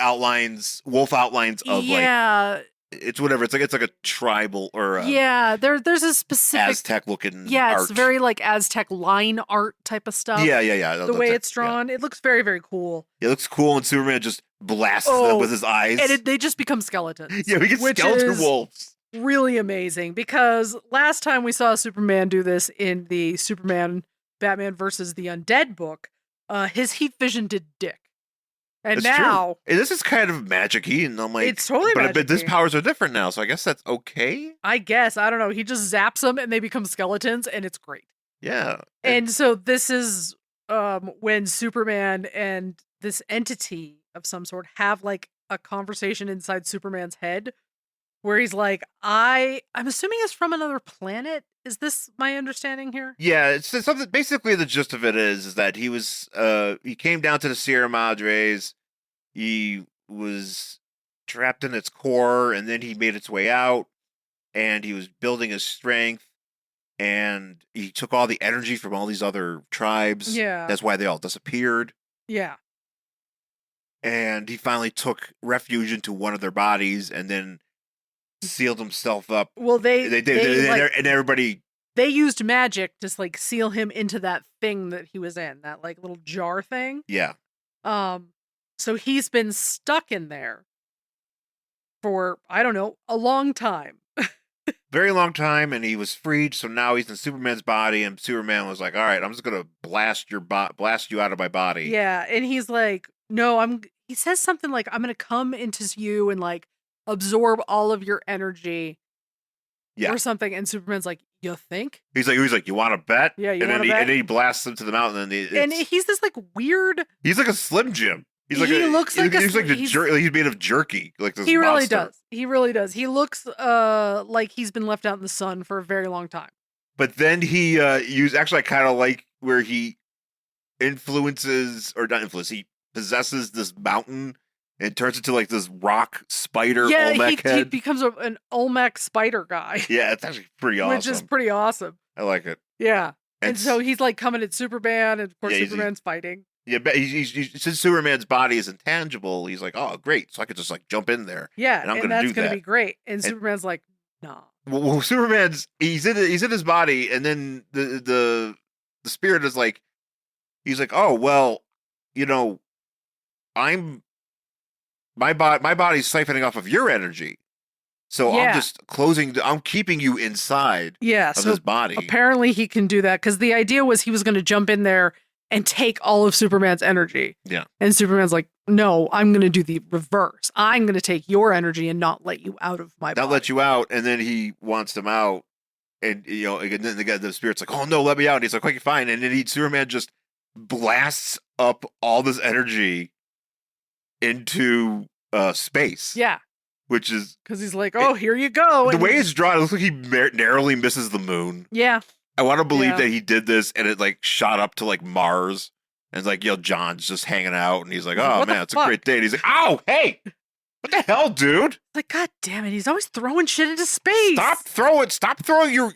wolf outlines of like it's whatever. It's like a tribal or there's a specific Aztec looking. Yeah, art. it's very like Aztec line art type of stuff. Yeah. The way it's drawn, it looks very, very cool. It looks cool, and Superman just blasts them with his eyes, and they just become skeletons. Yeah, we get skeleton wolves. Really amazing, because last time we saw Superman do this in the Superman Batman versus the Undead book, his heat vision did dick. And It's now true. This is kind of magic heat, and I'm like, it's totally magic. But his powers are different now, so I guess that's okay. I guess, I don't know. He just zaps them and they become skeletons, and it's great. Yeah. And so this is when Superman and this entity of some sort have like a conversation inside Superman's head where he's like, I'm assuming it's from another planet. Is this my understanding here? Yeah, it's something. Basically, the gist of it is that he came down to the Sierra Madres. He was trapped in its core, and then he made its way out, and he was building his strength, and he took all the energy from all these other tribes. Yeah. That's why they all disappeared. Yeah. And he finally took refuge into one of their bodies, and then sealed himself up. Well, and everybody. They used magic to like seal him into that thing that he was in, that like little jar thing. Yeah. So he's been stuck in there for, I don't know, a long time. Very long time, and he was freed. So now he's in Superman's body, and Superman was like, "All right, I'm just gonna blast you out of my body." Yeah, and he's like, "No, He says something like, "I'm gonna come into you and like absorb all of your energy." Yeah. Or something. And Superman's like, "You think?" He's like, "You want to bet?" Yeah, you and want then to bet? And then he blasts him to the mountain, and he's this like weird. He's like a Slim Jim. He's like He looks like he's made of jerky. Like this. He really monster. does. He really does. He looks like he's been left out in the sun for a very long time. But then he actually I kind of like where he influences, or not influence, he possesses this mountain and turns into like this rock spider. Olmec head. He becomes an Olmec spider guy. Yeah, it's actually pretty awesome. Which is pretty awesome. I like it. Yeah. And so he's like coming at Superman, and of course Superman's fighting. Yeah, but since Superman's body is intangible, he's like, "Oh, great! So I could just like jump in there." Yeah, and I'm that's going to do that. Be great. And Superman's like, "Nah." Well, Superman's he's in his body, and then the spirit is like, he's like, "Oh, well, my body's siphoning off of your energy, so I'm keeping you inside of his body." Apparently, he can do that because the idea was he was going to jump in there and take all of Superman's energy. Yeah. And Superman's like, "No, I'm going to do the reverse. I'm going to take your energy and not let you out of my body. Not let you out." And then he wants them out. And, and then the spirit's like, "Oh, no, let me out." And he's like, "Okay, fine." And then Superman just blasts up all this energy into space. Yeah. Which is... Because he's like, "Oh, here you go." The way it's drawn, it looks like he narrowly misses the moon. Yeah. I want to believe that he did this and it like shot up to like Mars, and it's like, John's just hanging out, and he's like, "Oh man, it's a great day." And he's like, "Ow, hey, what the hell, dude?" Like, God damn it, he's always throwing shit into space. Stop throwing your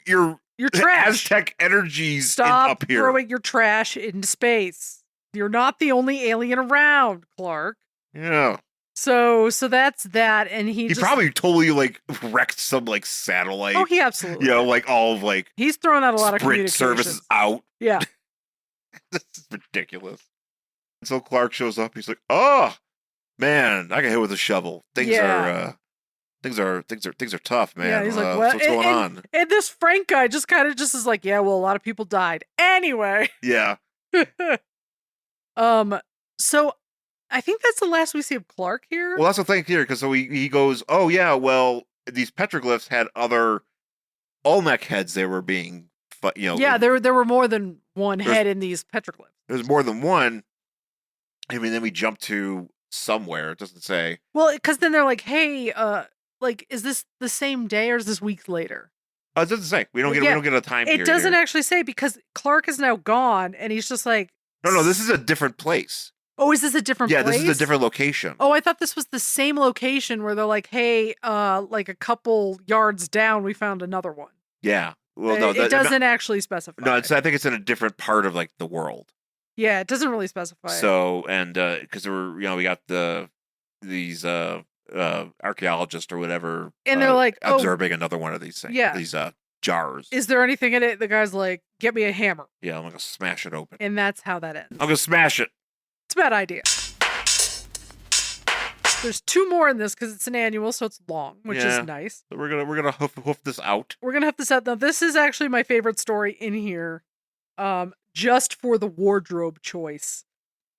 trash. Aztec energies Stop up here. throwing your trash into space. You're not the only alien around, Clark. Yeah. So that's that, and he just, probably totally like wrecked some like satellite. Oh, he absolutely. Like all of like He's thrown out a lot of Sprint communications. services out. Yeah. This is ridiculous. And so Clark shows up. He's like, "Oh man, I got hit with a shovel. Things are tough, man. Yeah, he's like, what's going on?" And this Frank guy just kind of just is like, yeah, well, a lot of people died anyway. Yeah. So I think that's the last we see of Clark here. Well, that's the thing here, because so he goes, "Oh yeah, well, these petroglyphs had other Olmec heads. They were being, Yeah, there were more than one head in these petroglyphs. There's more than one. I mean, then we jump to somewhere. It doesn't say. Well, because then they're like, hey, like, is this the same day or is this weeks later? It doesn't say. We don't get a time period. It doesn't here. actually say, because Clark is now gone, and he's just like, No, this is a different place. oh, is this a different place? Yeah, this is a different location. Oh, I thought this was the same location where they're like, hey, like a couple yards down, we found another one. Yeah. Well, no, it doesn't actually specify. No, I think it's in a different part of like the world. Yeah, it doesn't really specify. So, and because we got these archaeologists or whatever, and they're like observing another one of these things. Yeah. These jars. Is there anything in it? The guy's like, get me a hammer. Yeah, I'm gonna smash it open. And that's how that ends. I'm gonna smash it. It's a bad idea. There's 2 more in this because it's an annual, so it's long, which is nice. So we're gonna hoof this out. We're gonna have this out. Now, this is actually my favorite story in here, just for the wardrobe choice.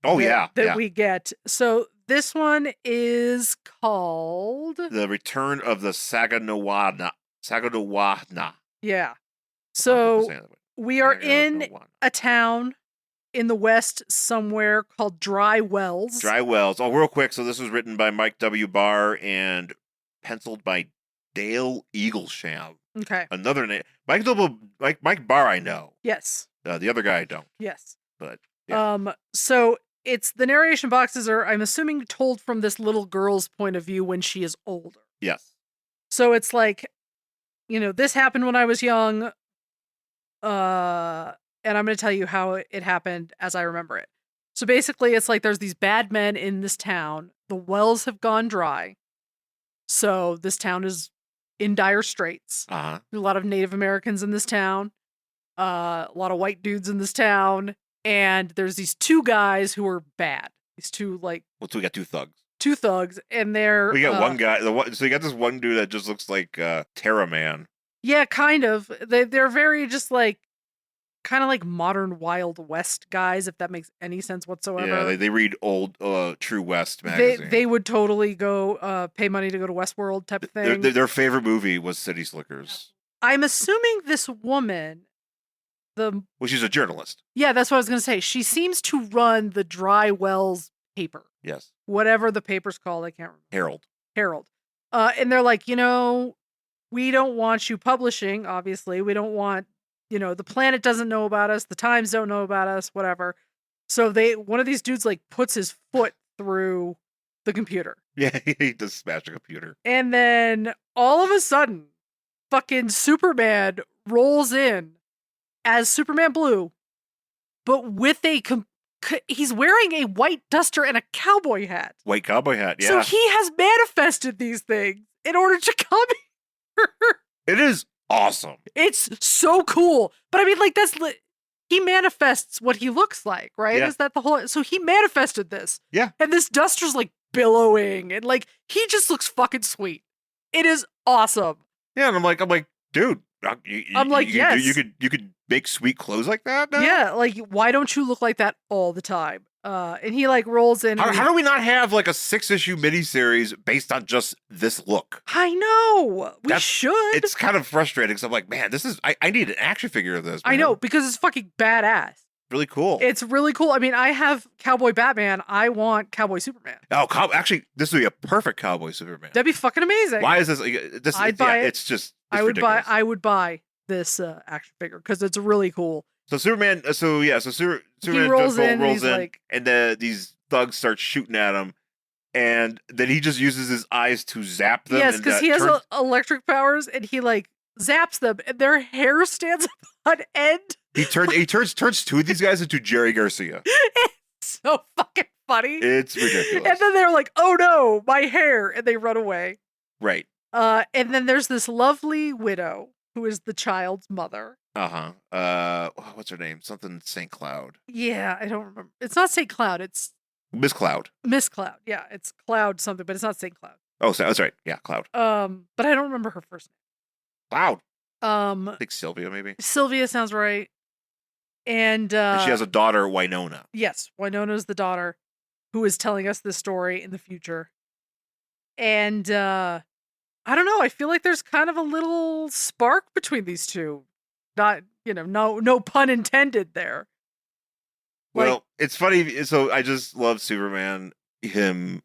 Oh that we get. So this one is called The Return of the Saganawana. Yeah. So we are in a town in the West somewhere called Dry Wells. Dry Wells. Oh, real quick. So this was written by Mike W. Barr and penciled by Dale Eaglesham. Okay. Another name. Mike Barr I know. Yes. The other guy I don't. Yes. But yeah. So it's the narration boxes are, I'm assuming, told from this little girl's point of view when she is older. Yes. So it's like, this happened when I was young. And I'm going to tell you how it happened as I remember it. So basically, it's like there's these bad men in this town. The wells have gone dry. So this town is in dire straits. Uh-huh. There's a lot of Native Americans in this town. A lot of white dudes in this town. And there's these 2 guys who are bad. These 2, like... Well, so we got 2 thugs. 2 thugs, and they're... We got one guy... So you got this one dude that just looks like Terra Man. Yeah, kind of. They're very just like... kind of like modern Wild West guys, if that makes any sense whatsoever. Yeah, they read old True West magazine. They would totally go pay money to go to Westworld type of thing. Their favorite movie was City Slickers. I'm assuming this woman, well, she's a journalist. Yeah, that's what I was going to say. She seems to run the Dry Wells paper. Yes. Whatever the paper's called, I can't remember. Herald. And they're like, we don't want you publishing, obviously. We don't want, the planet doesn't know about us. The Times don't know about us, whatever. So one of these dudes like puts his foot through the computer. Yeah, he does smash the computer. And then all of a sudden, fucking Superman rolls in as Superman Blue, but with he's wearing a white duster and a cowboy hat. White cowboy hat, yeah. So he has manifested these things in order to come here. It is awesome. It's so cool. But I mean, like, he manifests what he looks like, right? Yeah. Is that the whole... So he manifested this. Yeah. And this duster's like billowing and like, he just looks fucking sweet. It is awesome. Yeah, and I'm like, dude. Yes. You could make sweet clothes like that now? Yeah, like, why don't you look like that all the time? And he like rolls in. How do we not have like a 6-issue miniseries based on just this look? I know. We should. It's kind of frustrating because I'm like, man, this is. I need an action figure of this. Man. I know, because it's fucking badass. Really cool. It's really cool. I mean, I have Cowboy Batman. I want Cowboy Superman. Oh, actually, this would be a perfect Cowboy Superman. That'd be fucking amazing. Why is this? I'd buy it. It's just. I would buy this action figure because it's really cool. So Superman. Superman he rolls in, like, and these thugs start shooting at him, and then he just uses his eyes to zap them. Yes, because he has electric powers, and he like zaps them, and their hair stands up on end. He turns 2 of these guys into Jerry Garcia. It's so fucking funny. It's ridiculous. And then they're like, "Oh no, my hair," and they run away. Right. And then there's this lovely widow who is the child's mother. What's her name? Something St. Cloud. Yeah, I don't remember. It's not St. Cloud. It's Miss Cloud. Miss Cloud. Yeah, it's Cloud something, but it's not St. Cloud. Oh, so that's right. Yeah, Cloud. But I don't remember her first Cloud. name. I think Sylvia, maybe. Sylvia sounds right. And she has a daughter, Winona. Yes, Winona's the daughter who is telling us this story in the future. And I don't know, I feel like there's kind of a little spark between these two. Not, no pun intended there. Well, it's funny. So I just love Superman. Him,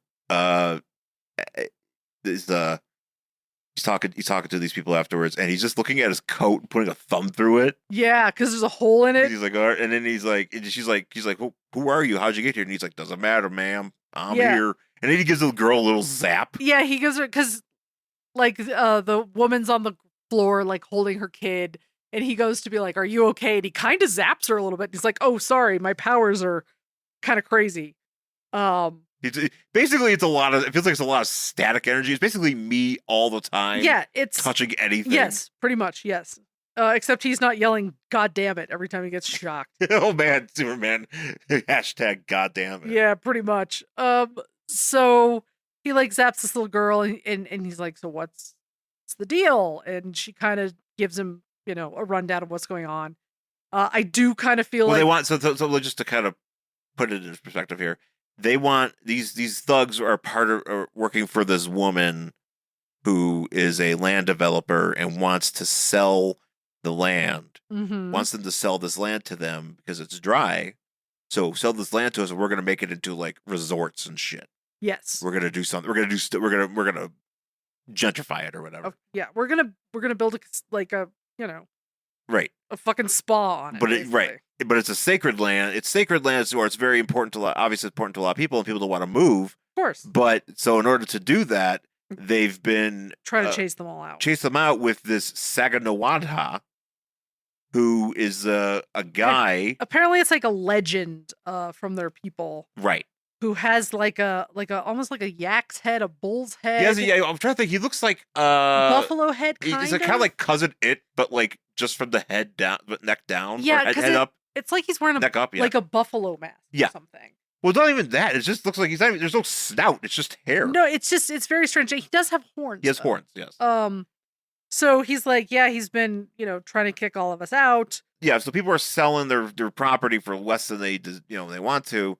he's talking to these people afterwards, and he's just looking at his coat and putting a thumb through it. Yeah, because there's a hole in it. He's like, all right. And then he's like, who are you? How'd you get here? And he's like, doesn't matter, ma'am. I'm here. And then he gives the girl a little zap. Yeah, he gives her, because like the woman's on the floor, like holding her kid, and he goes to be like, "Are you okay?" And he kind of zaps her a little bit. He's like, "Oh, sorry, my powers are kind of crazy." Basically, it's a lot of. It feels like it's a lot of static energy. It's basically me all the time. Yeah, it's touching anything. Yes, pretty much. Yes, except he's not yelling "God damn it" every time he gets shocked. Oh man, Superman! Hashtag God damn it. Yeah, pretty much. So he like zaps this little girl, and he's like, "So what's the deal?" And she kind of gives him, a rundown of what's going on. I do kind of feel like they want so just to kind of put it in perspective here. They want these thugs are working for this woman who is a land developer and wants to sell the land. Mm-hmm. Wants them to sell this land to them because it's dry. So sell this land to us, and we're gonna make it into like resorts and shit. Yes, we're gonna do something. We're gonna gentrify it or whatever. Yeah, we're gonna build a right, a fucking spa on it. But but it's a sacred land. It's sacred land, so it's very important to obviously important to a lot of people, and people don't want to move. Of course. But so in order to do that, they've been trying to chase them all out. Chase them out with this Saganawadha, who is a guy. Apparently, it's like a legend from their people, right? Who has like a almost like a yak's head, a bull's head. I'm trying to think. He looks like buffalo head. He's like kind of like Cousin It, but like just from the head down, but neck down. Yeah, head up. It's like he's wearing neck up, like a buffalo mask. Yeah. Or something. Well, not even that. It just looks like he's not even, there's no snout. It's just hair. No, it's very strange. He does have horns. He has horns. Yes. So he's like, yeah, he's been trying to kick all of us out. Yeah. So people are selling their property for less than they want to.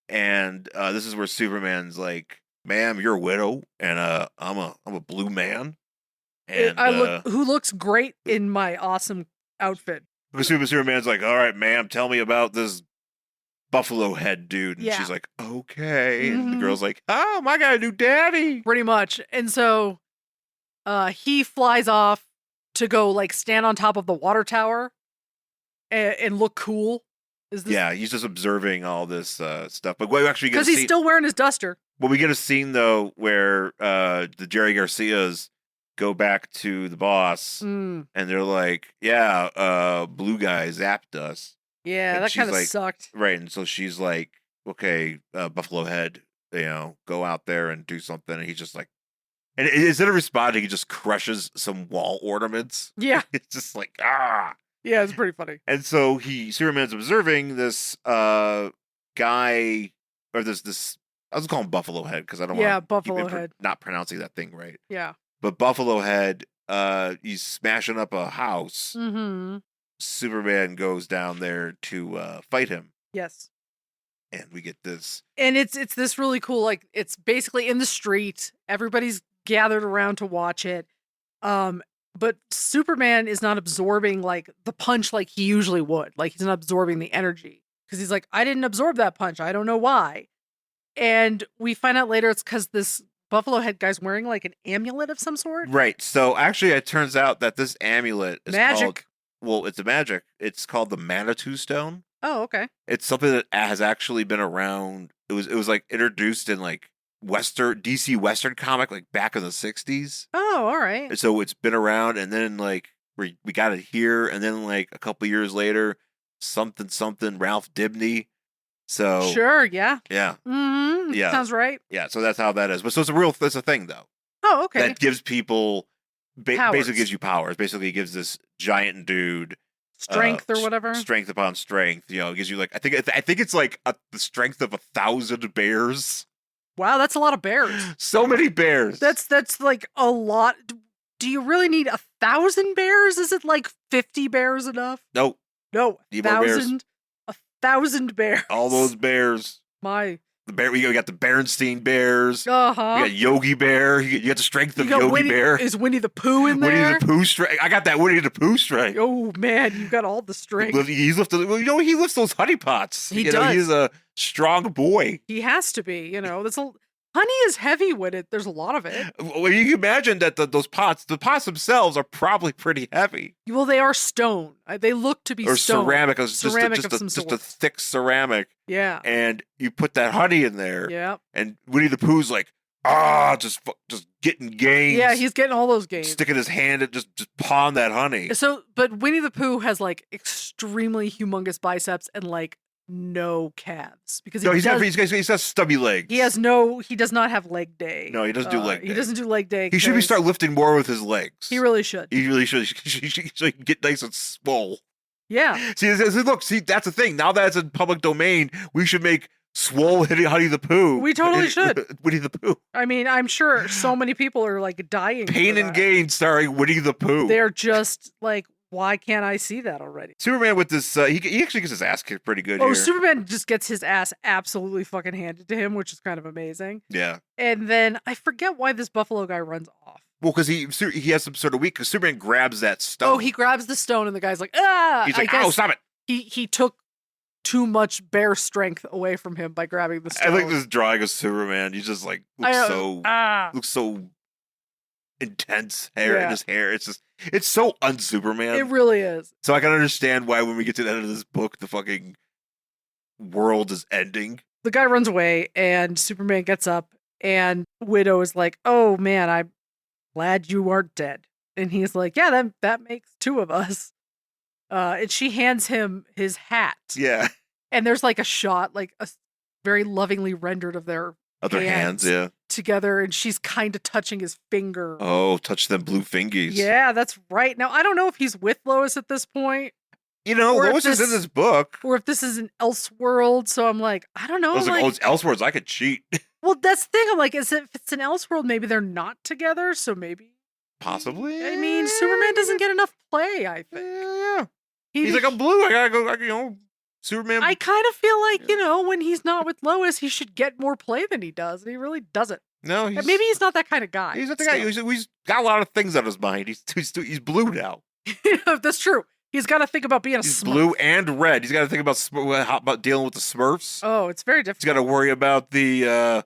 And this is where Superman's like, "Ma'am, you're a widow, and I'm a blue man." And who looks great in my awesome outfit. Because Superman's like, "All right, ma'am, tell me about this buffalo head dude." And she's like, "Okay." Mm-hmm. And the girl's like, "Oh, my guy, new daddy." Pretty much. And so he flies off to go like stand on top of the water tower and look cool. Yeah, he's just observing all this stuff. But we actually because he's still wearing his duster. Well, we get a scene though where the Jerry Garcias go back to the boss, and they're like, "Yeah, blue guy zapped us." Yeah, and that kind of sucked. Right, and so she's like, "Okay, Buffalo Head, go out there and do something." And he's just like, and instead of responding, he just crushes some wall ornaments. Yeah, it's just like ah. Yeah, it's pretty funny. And so Superman's observing this guy, or this I was calling Buffalo Head because I don't want Buffalo Head not pronouncing that thing right. Yeah. But Buffalo Head, he's smashing up a house. Mm-hmm. Superman goes down there to fight him. Yes. And we get this. And it's this really cool, like it's basically in the street. Everybody's gathered around to watch it. But Superman is not absorbing like the punch like he usually would. Like he's not absorbing the energy because he's like, I didn't absorb that punch. I don't know why. And we find out later it's because this Buffalo Head guy's wearing like an amulet of some sort. Right. So actually, it turns out that this amulet is magic. It's a magic. It's called the Manitou Stone. Oh, okay. It's something that has actually been around. It was like introduced in like DC Western comic like back in the 60s. Oh, all right. And so it's been around, and then like we got it here, and then like a couple years later, something Ralph Dibny So Sure, yeah. yeah, Yeah. Sounds right. yeah. So that's how that is. But so it's a thing though. Oh, okay. That gives people Powers. basically gives you powers. Basically gives this giant dude Strength or whatever. Strength upon strength. You know, it gives you like I think it's like the strength of 1,000 bears. Wow, that's a lot of bears. So many bears. That's like a lot. Do you really need 1,000 bears? Is it like 50 bears enough? Nope. No, Need more bears. 1,000 bears. All those bears. My. The bear. We got the Berenstein bears. Uh-huh. We got Yogi Bear. You got the strength of you got Yogi Bear. Is Winnie the Pooh in there? Winnie the Pooh strength. I got that Winnie the Pooh strength. Oh man, you got all the strength. He's lifted. Well, he lifts those honey pots. He does. Know, he's a strong boy. He has to be. Honey is heavy with it. There's a lot of it. Well, you can imagine that the pots themselves are probably pretty heavy. Well, they are stone. They look to be or stone. Ceramic. Ceramic just a thick ceramic. Yeah. And you put that honey in there. Yeah. And Winnie the Pooh's like, just getting gains. Yeah, he's getting all those gains. Sticking his hand and just pawn that honey. So, but Winnie the Pooh has like extremely humongous biceps and like no calves because he's got stubby legs. He does not have leg day. No, he doesn't do leg day. He doesn't do leg day. He should start lifting more with his legs. He really should. He really should. So he can get nice and swole. Yeah. See, that's the thing. Now that it's in public domain, we should make swole Honey the Pooh. We totally should. Winnie the Pooh. I mean, I'm sure so many people are like dying. Pain and Gain starring Winnie the Pooh. They're just like, why can't I see that already? Superman with this, he actually gets his ass kicked pretty good here. Superman just gets his ass absolutely fucking handed to him, which is kind of amazing. Yeah. And then I forget why this Buffalo guy runs off. Well, because he has some sort of weak, because Superman grabs that stone. Oh, he grabs the stone and the guy's like, ah! He's like, oh, stop it! He took too much bear strength away from him by grabbing the stone. I like this drawing of Superman. He just like looks so intense hair in his hair. It's so un-Superman. It really is. So I can understand why when we get to the end of this book, the fucking world is ending. The guy runs away and Superman gets up and Widow is like, oh man, I'm glad you aren't dead. And he's like, yeah, that makes two of us. And she hands him his hat. Yeah. And there's like a shot, like a very lovingly rendered of their hands, yeah, together, and she's kind of touching his finger. Oh, touch them blue fingies. Yeah, that's right. Now I don't know if he's with Lois at this point. Lois is in this book, or if this is an Elseworld. So I'm like, I don't know. I was like, it's Elseworlds. I could cheat. Well, that's the thing. I'm like, if it's an Elseworld, maybe they're not together. So maybe, possibly. I mean, Superman doesn't get enough play. I think. Yeah. He's like, I'm blue. I gotta go. Superman. I kind of feel like, when he's not with Lois, he should get more play than he does, and he really doesn't. No, maybe he's not that kind of guy. He's not the guy. He's got a lot of things on his mind. He's blue now. That's true. He's got to think about being He's blue and red. He's got to think about dealing with the Smurfs. Oh, it's very difficult. He's got to worry about the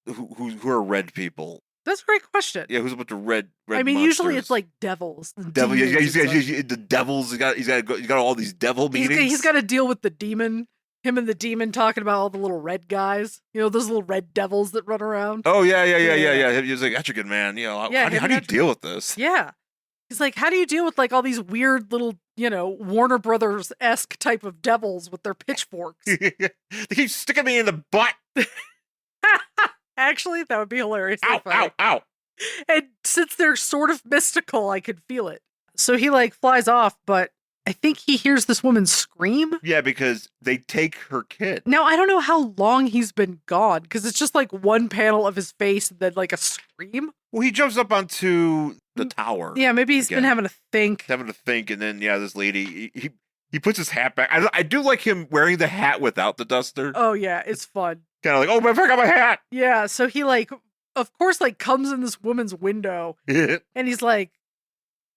who are red people. That's a great question. Yeah, who's about the red? I mean, monsters? Usually it's like devils. Devil, yeah, the devils. He's got all these devil meetings. He's got to deal with the demon. Him and the demon talking about all the little red guys. Those little red devils that run around. Oh yeah. He's like, that's a good man. How do you deal with this? Yeah. He's like, how do you deal with like all these weird little, Warner Brothers-esque type of devils with their pitchforks? They keep sticking me in the butt. Actually, that would be hilarious. Ow. And since they're sort of mystical, I could feel it. So he like flies off, but I think he hears this woman scream. Yeah, because they take her kid. Now, I don't know how long he's been gone, because it's just like one panel of his face and then like a scream. Well, he jumps up onto the tower. Yeah, maybe he's been having to think. And then, this lady, he puts his hat back. I do like him wearing the hat without the duster. Oh, yeah, it's fun. Kind of like, oh, I forgot my hat. Yeah, so he like, of course, like comes in this woman's window and he's like,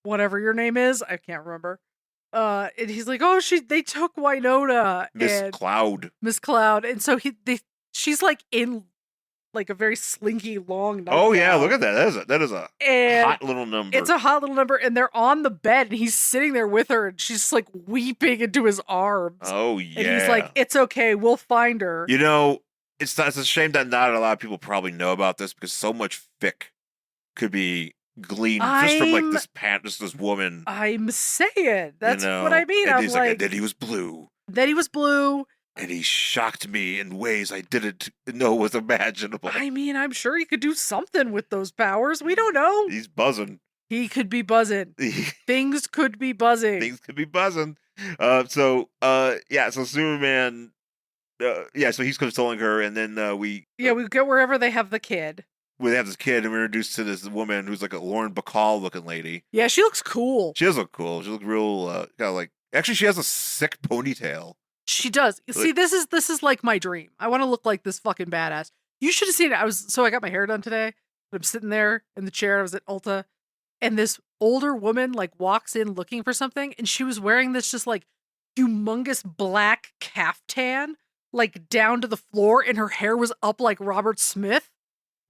whatever your name is, I can't remember. And he's like, oh, they took Winona. Miss Cloud. And so she's like in like a very slinky long nightgown. Oh yeah, look at that. That is a hot little number. It's a hot little number, and they're on the bed, and he's sitting there with her, and she's like weeping into his arms. Oh yeah. And he's like, it's okay, we'll find her. It's a shame that not a lot of people probably know about this, because so much fic could be gleaned just from like this woman. I'm saying that's what I mean. And I'm he's like, and then he was blue. and he shocked me in ways I didn't know was imaginable. I mean, I'm sure he could do something with those powers. We don't know. He's buzzing. He could be buzzing. Things could be buzzing. Things could be buzzing. So Superman, so he's consoling her, and then we go wherever they have the kid. We have this kid, and we're introduced to this woman who's like a Lauren Bacall looking lady. Yeah, she looks cool. She does look cool. She looks real, kind of like. Actually, she has a sick ponytail. She does. See, this is like my dream. I want to look like this fucking badass. You should have seen it. I got my hair done today. I'm sitting there in the chair. I was at Ulta, and this older woman like walks in looking for something, and she was wearing this just like humongous black caftan, like down to the floor, and her hair was up like Robert Smith.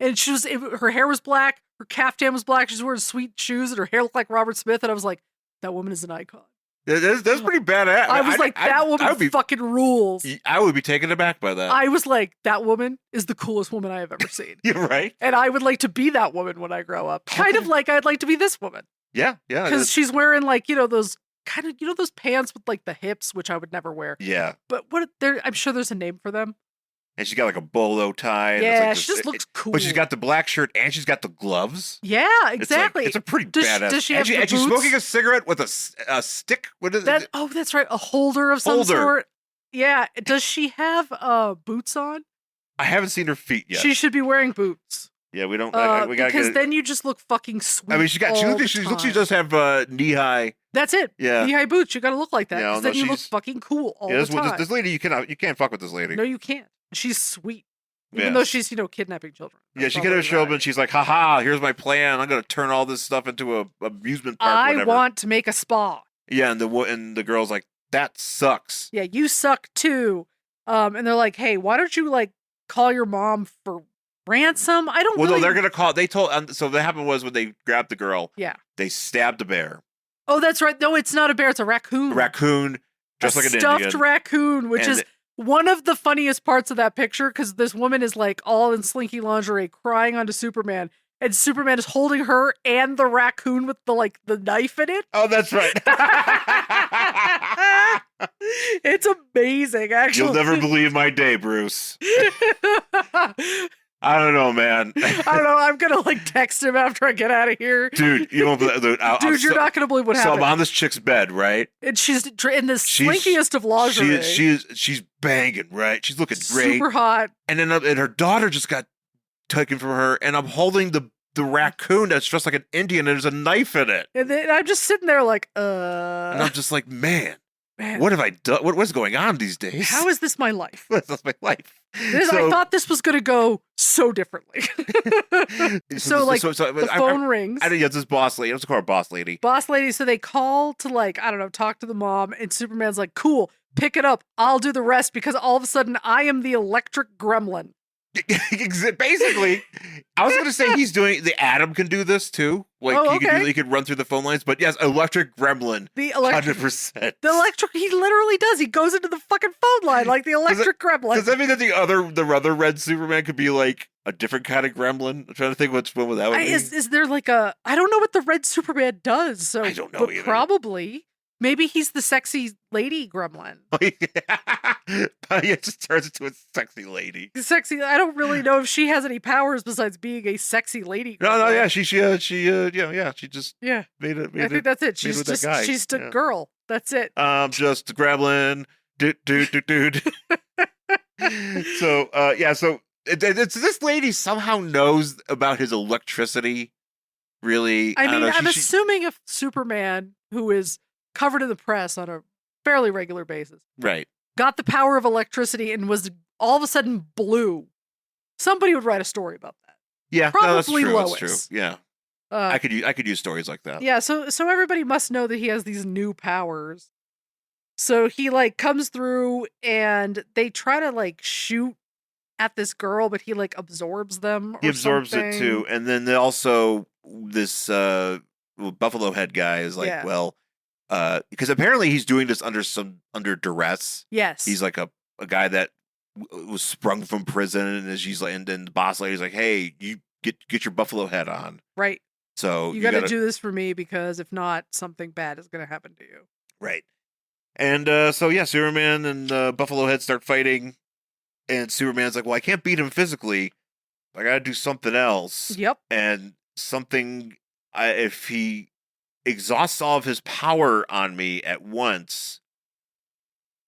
And her hair was black, her caftan was black, she's wearing sweet shoes, and her hair looked like Robert Smith, and I was like, that woman is an icon. That's pretty badass. I was like, that woman fucking rules. I would be taken aback by that. I was like, that woman is the coolest woman I have ever seen. You're right. And I would like to be that woman when I grow up. Kind of like I'd like to be this woman. Yeah. Because she's wearing like, those those pants with like the hips, which I would never wear. Yeah. But I'm sure there's a name for them. And she's got like a bolo tie. Yeah, like she just looks cool. But she's got the black shirt and she's got the gloves. Yeah, exactly. It's a pretty badass. Does she have and she's smoking a cigarette with a stick. What is it? Oh, that's right. A holder of some sort. Yeah. Does she have boots on? I haven't seen her feet yet. She should be wearing boots. Yeah, we don't. We gotta because then you just look fucking sweet. I mean, she does have knee high. That's it. Yeah, knee high boots. You gotta look like that. Yeah, then you look fucking cool all the time. This lady, you can't fuck with this lady. No, you can't. She's sweet. Even though she's, kidnapping children. Yeah, she kidnaps children. She's like, haha, here's my plan. I'm going to turn all this stuff into a amusement park. I want to make a spa. Yeah, and the girl's like, that sucks. Yeah, you suck too. And they're like, hey, why don't you call your mom for ransom? I don't. Well, no, they're going to call. They told. So what happened was when they grabbed the girl. Yeah. They stabbed a bear. Oh, that's right. No, it's not a bear. It's a raccoon. A raccoon, just like an Indian. Stuffed raccoon, which is one of the funniest parts of that picture, because this woman is all in slinky lingerie crying onto Superman, and Superman is holding her and the raccoon with the knife in it. Oh, that's right. It's amazing, actually. You'll never believe my day, Bruce. I don't know, man. I don't know. I'm gonna text him after I get out of here, dude. You won't believe, dude. You're not gonna believe what happened. So I'm on this chick's bed, right? And she's in the slinkiest of lingerie. She's banging, right? She's looking great, super hot. And then her daughter just got taken from her, and I'm holding the raccoon that's just like an Indian, and there's a knife in it. And then I'm just sitting there and I'm just like, man. What have I done? What's going on these days? How is this my life? That's my life. I thought this was going to go so differently. The phone rings. I think it's this boss lady. Let's call her boss lady. Boss lady. So they call to talk to the mom, and Superman's like, cool, pick it up. I'll do the rest, because all of a sudden I am the electric gremlin. Basically, I was going to say the Atom can do this too. He could run through the phone lines, but yes, electric gremlin. 100%. The electric, he literally does. He goes into the fucking phone line like the electric gremlin. Does that mean that the other red Superman could be a different kind of gremlin? I'm trying to think which one that would be. Is there I don't know what the red Superman does. So I don't know either. Probably. Maybe he's the sexy lady gremlin. It just turns into a sexy lady. Sexy. I don't really know if she has any powers besides being a sexy lady gremlin. No, yeah, she just made it. I think that's it. She's just a girl. That's it. I'm just a gremlin. Dude. So it's this lady somehow knows about his electricity. Really, I mean, I'm assuming if Superman, who is covered in the press on a fairly regular basis, right, got the power of electricity and was all of a sudden blue, somebody would write a story about that. Yeah, probably Lois. That's true. Yeah, I could use stories like that. Yeah, so everybody must know that he has these new powers. So he comes through, and they try to shoot at this girl, but he absorbs them. He absorbs it too, and then this Buffalo Head guy is because apparently he's doing this under duress. Yes, he's a guy that was sprung from prison, and then the boss lady's like, "Hey, you get your Buffalo Head on." Right. So you got to do this for me, because if not, something bad is going to happen to you. Right. And so yeah, Superman and Buffalo Head start fighting, and Superman's like, "Well, I can't beat him physically. I gotta do something else." Yep. And if he exhausts all of his power on me at once,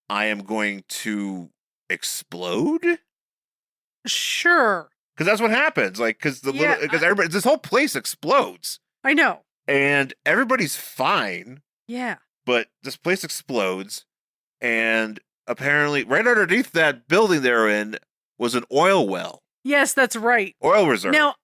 I am going to explode. Sure. Because that's what happens. Like, because everybody, this whole place explodes, I know. and everybody's fine. Yeah. But this place explodes, and apparently, right underneath that building they're in was an oil well. Yes, that's right. Oil reserve. Now,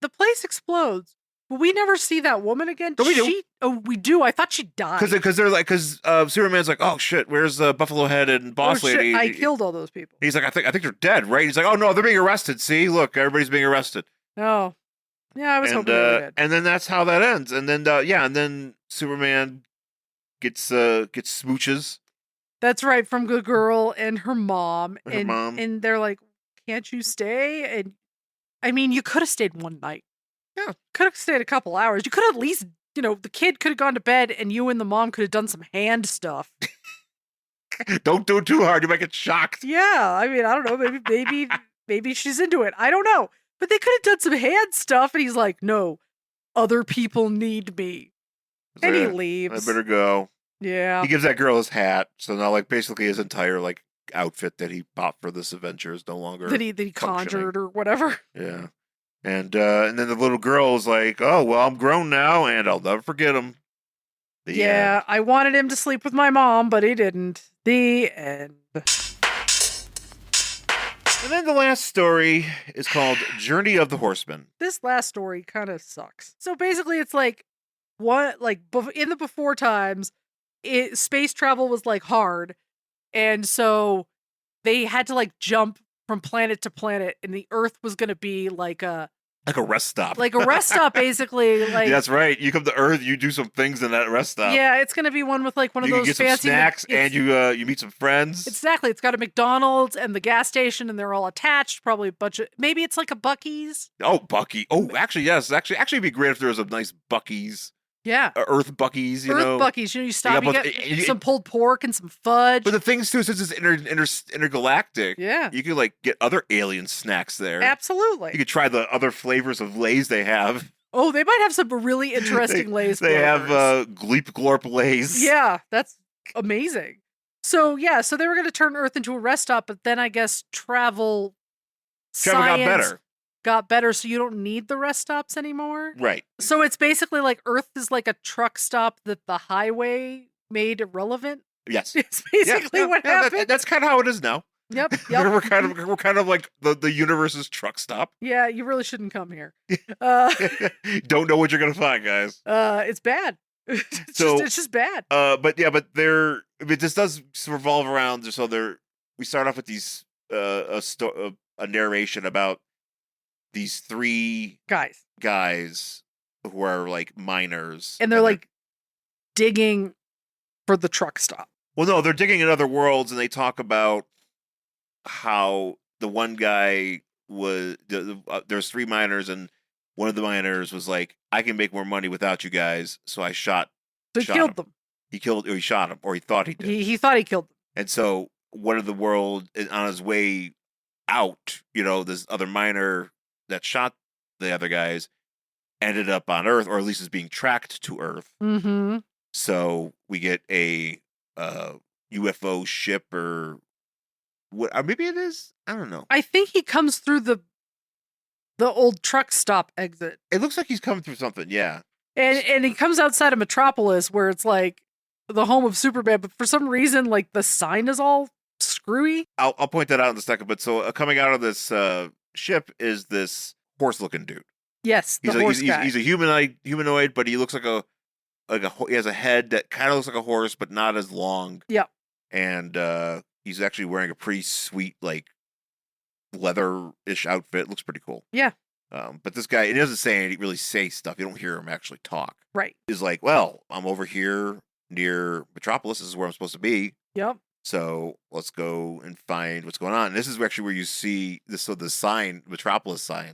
the place explodes, but we never see that woman again. No, we do. Oh, we do. I thought she died. Because Superman's like, "Oh shit, where's Buffalo Head and Boss Lady?" I killed all those people. He's like, I think they're dead, right? He's like, "Oh no, they're being arrested. See, look, everybody's being arrested." Oh, yeah, I was hoping they were dead. And then that's how that ends. And then and then Superman gets smooches. That's right, from the girl and her mom, and they're like, "Can't you stay?" And I mean, you could have stayed one night. Yeah, could have stayed a couple hours. You could have at least, the kid could have gone to bed, and you and the mom could have done some hand stuff. Don't do it too hard; you might get shocked. Yeah, I mean, I don't know. Maybe she's into it. I don't know, but they could have done some hand stuff. And he's like, "No, other people need me," and he leaves. I better go. Yeah. He gives that girl his hat, so now basically his entire outfit that he bought for this adventure is no longer that he conjured or whatever. Yeah. And then the little girl is like, "Oh, well, I'm grown now, and I'll never forget him." The end. I wanted him to sleep with my mom, but he didn't. The end. And then the last story is called Journey of the Horseman. This last story kind of sucks. So basically it's in the before times, space travel was hard. And so they had to jump from planet to planet, and the Earth was going to be like a rest stop. Like a rest stop, basically. Yeah, that's right. You come to Earth, you do some things in that rest stop. Yeah, it's going to be one with one of those get fancy some snacks, and you meet some friends. Exactly. It's got a McDonald's and the gas station, and they're all attached. Probably a bunch of, maybe it's like a Buc-ee's. Oh, Bucky. Oh, actually, yes. Actually, it'd be great if there was a nice Buc-ee's. Yeah. Earth Buc-ee's, Earth Buc-ee's. You stop, you get some pulled pork and some fudge. But the things, too, since it's intergalactic, you could, get other alien snacks there. Absolutely. You could try the other flavors of Lay's they have. Oh, they might have some really interesting Lay's They flavors. have Gleep Glorp Lay's. Yeah, that's amazing. So they were going to turn Earth into a rest stop, but then I guess travel got better, so you don't need the rest stops anymore. Right. So it's basically Earth is like a truck stop that the highway made irrelevant. Yes. It's basically what happened. That's kind of how it is now. Yep. we're kind of like the universe's truck stop. Yeah, you really shouldn't come here. Don't know what you're gonna find, guys. It's bad. It's just bad. But this does revolve around. So we start off with these a narration about these three guys who are miners, and they're digging for the truck stop. Well, no, they're digging in other worlds, and they talk about how the one guy was there's three miners, and one of the miners was like, "I can make more money without you guys," so I shot. So he killed them. He shot him, or he thought he did. He thought he killed them. And so one of the world on his way out, this other miner that shot the other guys ended up on Earth, or at least is being tracked to Earth. Mm-hmm. So we get a UFO ship, or what? Or maybe it is. I don't know. I think he comes through the old truck stop exit. It looks like he's coming through something. Yeah. And he comes outside of Metropolis, where it's the home of Superman, but for some reason, the sign is all screwy. I'll point that out in a second. But so coming out of this ship is this horse-looking dude. Yes, the horse guy. He's a humanoid, but he looks he has a head that kind of looks like a horse, but not as long. Yeah. And he's actually wearing a pretty sweet, leather-ish outfit. Looks pretty cool. Yeah. But this guy, he doesn't really say stuff. You don't hear him actually talk. Right. He's like, well, I'm over here near Metropolis. This is where I'm supposed to be. Yep. So let's go and find what's going on. And this is actually where you see this. So the sign, Metropolis sign,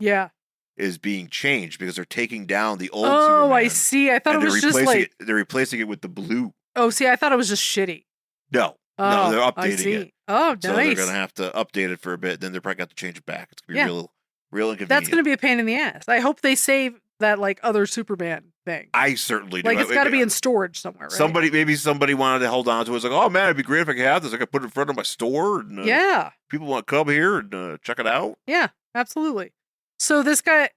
is being changed because they're taking down the old. Oh, Superman, I see. I thought it was just they're replacing it with the blue. Oh, see, I thought it was just shitty. No, Oh, they're I updating see. it. Oh, So they're nice. going to have to update it for a bit. Then they're probably going to have to change it back. It's going to be real inconvenient. That's going to be a pain in the ass. I hope they save that like other Superman thing. I certainly do. Like it's got to be in storage somewhere, right? Maybe somebody wanted to hold on to it. It's like, oh man, it'd be great if I could have this. I could put it in front of my store. And, yeah. People want to come here and check it out. Yeah, absolutely. So this guy,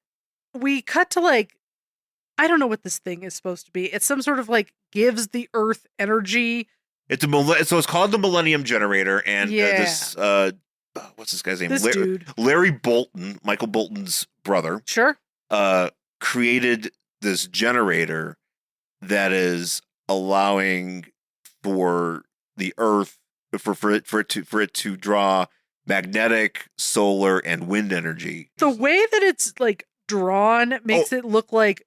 we cut to like, I don't know what this thing is supposed to be. It's some sort of like gives the Earth energy. So it's called the Millennium Generator, and this what's this guy's name? This dude, Larry Bolton, Michael Bolton's brother, sure, created this generator that is allowing for the Earth for it to draw magnetic, solar, and wind energy. The way that it's like drawn makes it look like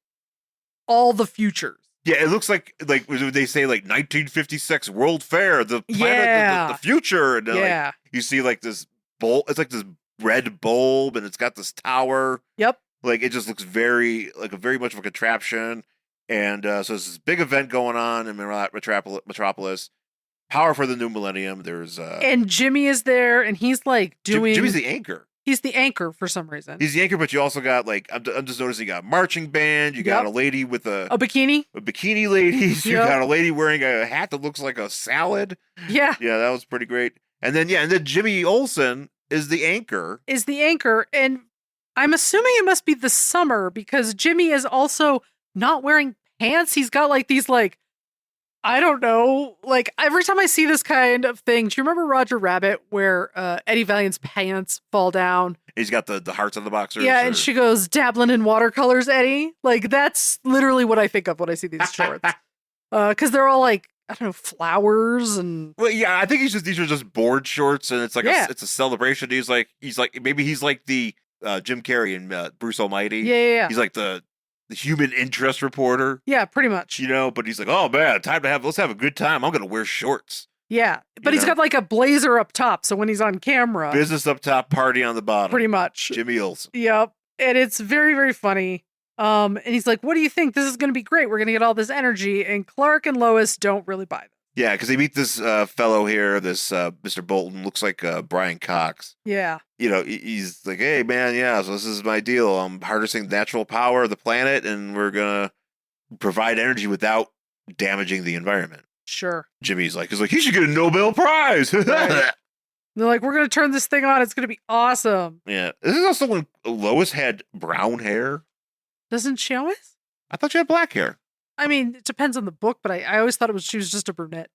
all the futures. Yeah, it looks like they say like 1956 World Fair, the planet, the future, and like, you see like this bulb. It's like this red bulb, and it's got this tower. Yep. Like it just looks very much of a contraption, and so there's this big event going on in Metropolis. Power for the new millennium. There's and Jimmy is there, and he's like doing. Jimmy's the anchor. He's the anchor for some reason. He's the anchor, but you also got like I'm just noticing you got a marching band. You got a lady with a bikini. A bikini lady. You got a lady wearing a hat that looks like a salad. Yeah. Yeah, that was pretty great. And then Jimmy Olsen is the anchor. And I'm assuming it must be the summer because Jimmy is also not wearing pants. He's got like these like I don't know. Like every time I see this kind of thing, do you remember Roger Rabbit where Eddie Valiant's pants fall down? He's got the hearts on the boxers. Yeah, and she goes, dabbling in watercolors, Eddie. Like that's literally what I think of when I see these shorts. Because they're all like, I don't know, flowers and. Well, yeah, I think these are just board shorts, and it's like it's a celebration. He's like maybe he's like the Jim Carrey and Bruce Almighty. Yeah. He's like the human interest reporter. Yeah, pretty much. But he's like, oh man, let's have a good time. I'm gonna wear shorts. Yeah, but he's got like a blazer up top, so when he's on camera, business up top, party on the bottom. Pretty much. Jimmy Olsen. Yep, and it's very, very funny. And he's like, "What do you think? This is gonna be great. We're gonna get all this energy." And Clark and Lois don't really buy them. Yeah, because they meet this fellow here, this Mr. Bolton, looks like Brian Cox. Yeah. He's like, hey, man, so this is my deal. I'm harnessing the natural power of the planet, and we're going to provide energy without damaging the environment. Sure. Jimmy's like, he should get a Nobel Prize. Right. They're like, we're going to turn this thing on. It's going to be awesome. Yeah. This is also when Lois had brown hair. Doesn't she always? I thought she had black hair. I mean, it depends on the book, but I always thought she was just a brunette.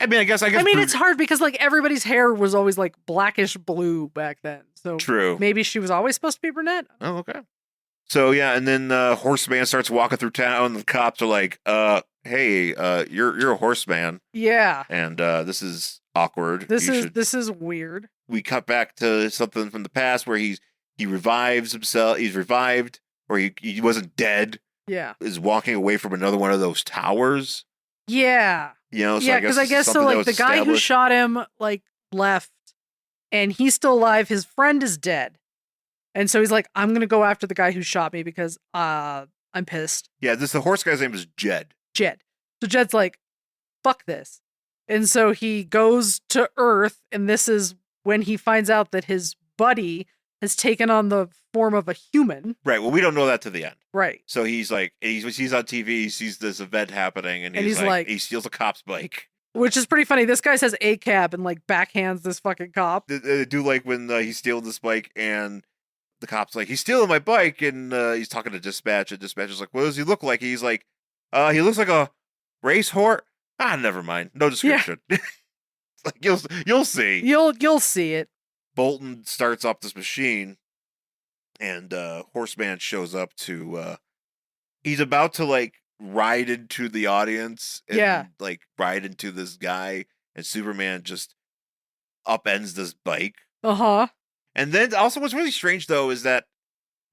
I mean, I guess. It's hard because like everybody's hair was always like blackish blue back then. So true. Maybe she was always supposed to be brunette. Oh, okay. So yeah, and then Horseman starts walking through town. The cops are like, "Hey, you're a horseman." Yeah. And this is awkward. This is weird. We cut back to something from the past where he revives himself. He's revived, or he wasn't dead. Yeah. Is walking away from another one of those towers. Yeah. So because I guess so. Like the guy who shot him like left, and he's still alive. His friend is dead, and so he's like, "I'm gonna go after the guy who shot me because I'm pissed." Yeah, the horse guy's name is Jed. So Jed's like, "Fuck this," and so he goes to Earth, and this is when he finds out that his buddy has taken on the form of a human. Right. Well, we don't know that to the end. Right. So he's like, he's on TV, he sees this event happening, and he's like, he steals a cop's bike. Which is pretty funny. This guy says a cab and like backhands this fucking cop. They do like when he's stealing this bike, and the cop's like, he's stealing my bike, and he's talking to dispatch, and dispatcher's like, what does he look like? He's like, he looks like a race horse. Never mind. No description. Yeah. Like you'll see. You'll see it. Bolton starts up this machine, and Horseman shows up to he's about to like ride into the audience and like ride into this guy, and Superman just upends this bike. And then also what's really strange though is that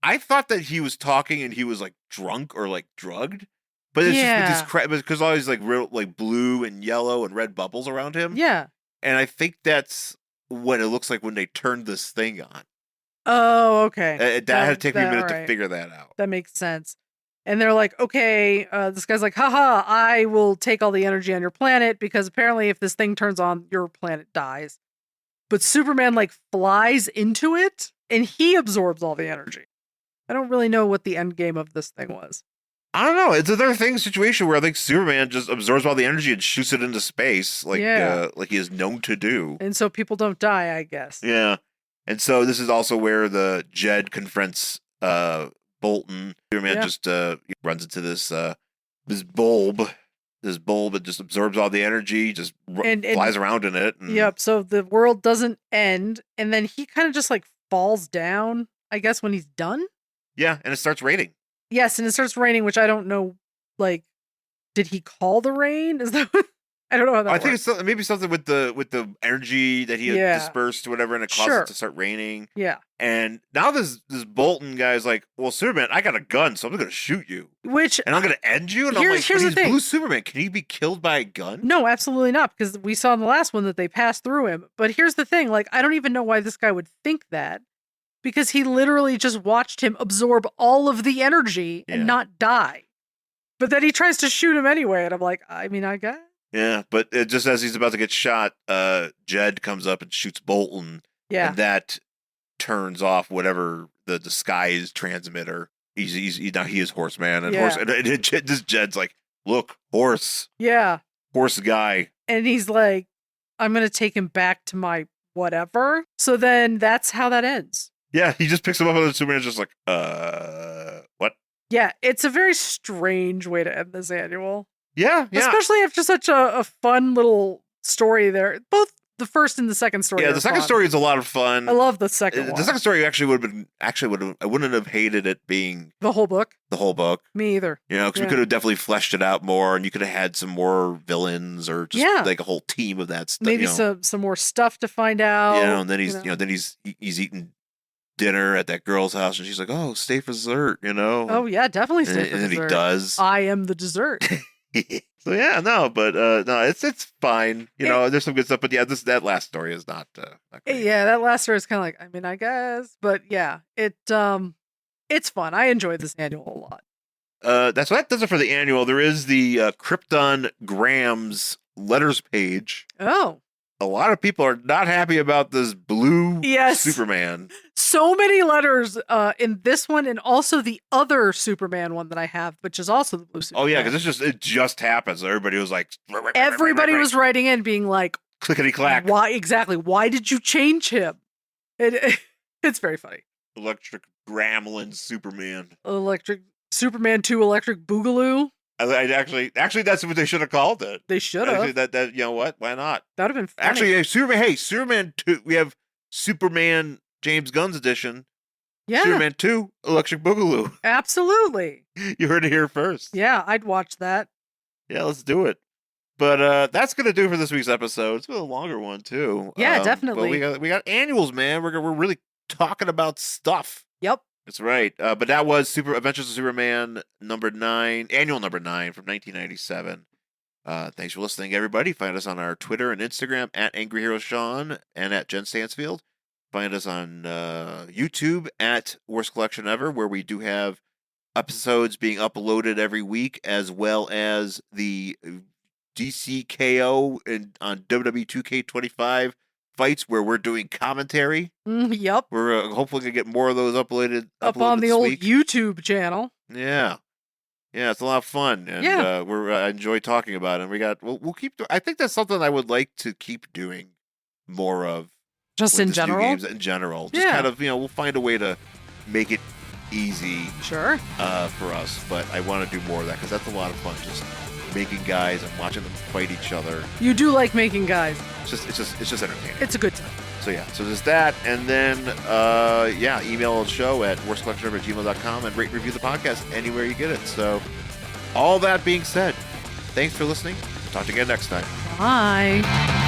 I thought that he was talking and he was like drunk or like drugged, but it's just with this because all these like real like blue and yellow and red bubbles around him. Yeah. And I think that's what it looks like when they turned this thing on. Oh, okay. That had to take me a minute to figure that out. That makes sense. And they're like, okay, this guy's like, haha, I will take all the energy on your planet because apparently if this thing turns on, your planet dies. But Superman like flies into it and he absorbs all the energy. I don't really know what the end game of this thing was. I don't know. It's another situation where I think Superman just absorbs all the energy and shoots it into space like he is known to do. And so people don't die, I guess. Yeah. And so this is also where the Jed confronts Bolton. Superman just runs into this bulb. This bulb, it just absorbs all the energy, just flies around in it. Yep. So the world doesn't end. And then he kind of just like falls down, I guess, when he's done. Yeah. And it starts raining. Yes. And it starts raining, which I don't know. Like, did he call the rain? Is that what? I don't know how that works. I think it's maybe something with the energy that he had dispersed or whatever, and it caused it to start raining. Yeah. And now this Bolton guy is like, well, Superman, I got a gun, so I'm going to shoot you. And I'm going to end you? And I'm like, but he's Blue Superman. Can he be killed by a gun? No, absolutely not, because we saw in the last one that they passed through him. But here's the thing. Like, I don't even know why this guy would think that, because he literally just watched him absorb all of the energy and not die. But then he tries to shoot him anyway, and I'm like, I mean, I guess. Yeah, but just as he's about to get shot, Jed comes up and shoots Bolton. Yeah. And that turns off whatever the disguise transmitter. Now he is Horseman. And this Jed's like, look, horse. Yeah. Horse guy. And he's like, I'm going to take him back to my whatever. So then that's how that ends. Yeah, he just picks him up and Superman's just like, what? Yeah, it's a very strange way to end this annual. Yeah. Especially after such a fun little story there. Both the first and the second story. Yeah, the second story is a lot of fun. I love the second one. The second story actually would have been, I wouldn't have hated it being the whole book. Me either. You know, because we could have definitely fleshed it out more, and you could have had some more villains or just like a whole team of that stuff. Maybe some more stuff to find out. Yeah, and then he's eating dinner at that girl's house, and she's like, "Oh, stay for dessert," you know. Oh yeah, definitely stay for dessert. And then he does. I am the dessert. So yeah, no, but no, it's fine. You know, there's some good stuff, but yeah, that last story is not great. Yeah, that last story is kind of like, I mean, I guess, but yeah, it's fun. I enjoyed this annual a lot. That does it for the annual. There is the Krypton Grams letters page. Oh. A lot of people are not happy about this blue Superman. So many letters in this one, and also the other Superman one that I have, which is also the blue Superman. Oh yeah, because it just happens. Everybody was like, everybody was writing in, being like, clickety clack. Why exactly? Why did you change him? It's very funny. Electric Gremlin Superman. Electric Superman 2 Electric Boogaloo. I actually, that's what they should have called it. They should have. That you know what? Why not? That would have been funny. Actually, Superman 2. We have Superman James Gunn's edition. Yeah. Superman 2 Electric Boogaloo. Absolutely. You heard it here first. Yeah, I'd watch that. Yeah, let's do it. But that's gonna do for this week's episode. It's been a longer one too. Yeah, definitely. But we got annuals, man. We're really talking about stuff. Yep. That's right. But that was Adventures of Superman number 9, annual number 9 from 1997. Thanks for listening, everybody. Find us on our Twitter and Instagram at Angry Hero Shawn and at Jen Stansfield. Find us on YouTube at Worst Collection Ever, where we do have episodes being uploaded every week, as well as the DCKO on WWE 2K25 fights where we're doing commentary. Yep. We're hopefully going to get more of those uploaded on the old week. YouTube channel. Yeah. Yeah, it's a lot of fun. And I enjoy talking about it. And we'll keep I think that's something I would like to keep doing more of. Just in general? Games in general. Just kind of, we'll find a way to make it easy. Sure. For us. But I want to do more of that because that's a lot of fun. Just making guys and watching them fight each other. You do like making guys. It's just entertaining. It's a good time. So there's that, and then email the show at worstcollectionever@gmail.com and rate and review the podcast anywhere you get it. So all that being said, thanks for listening. Talk to you again next time. Bye.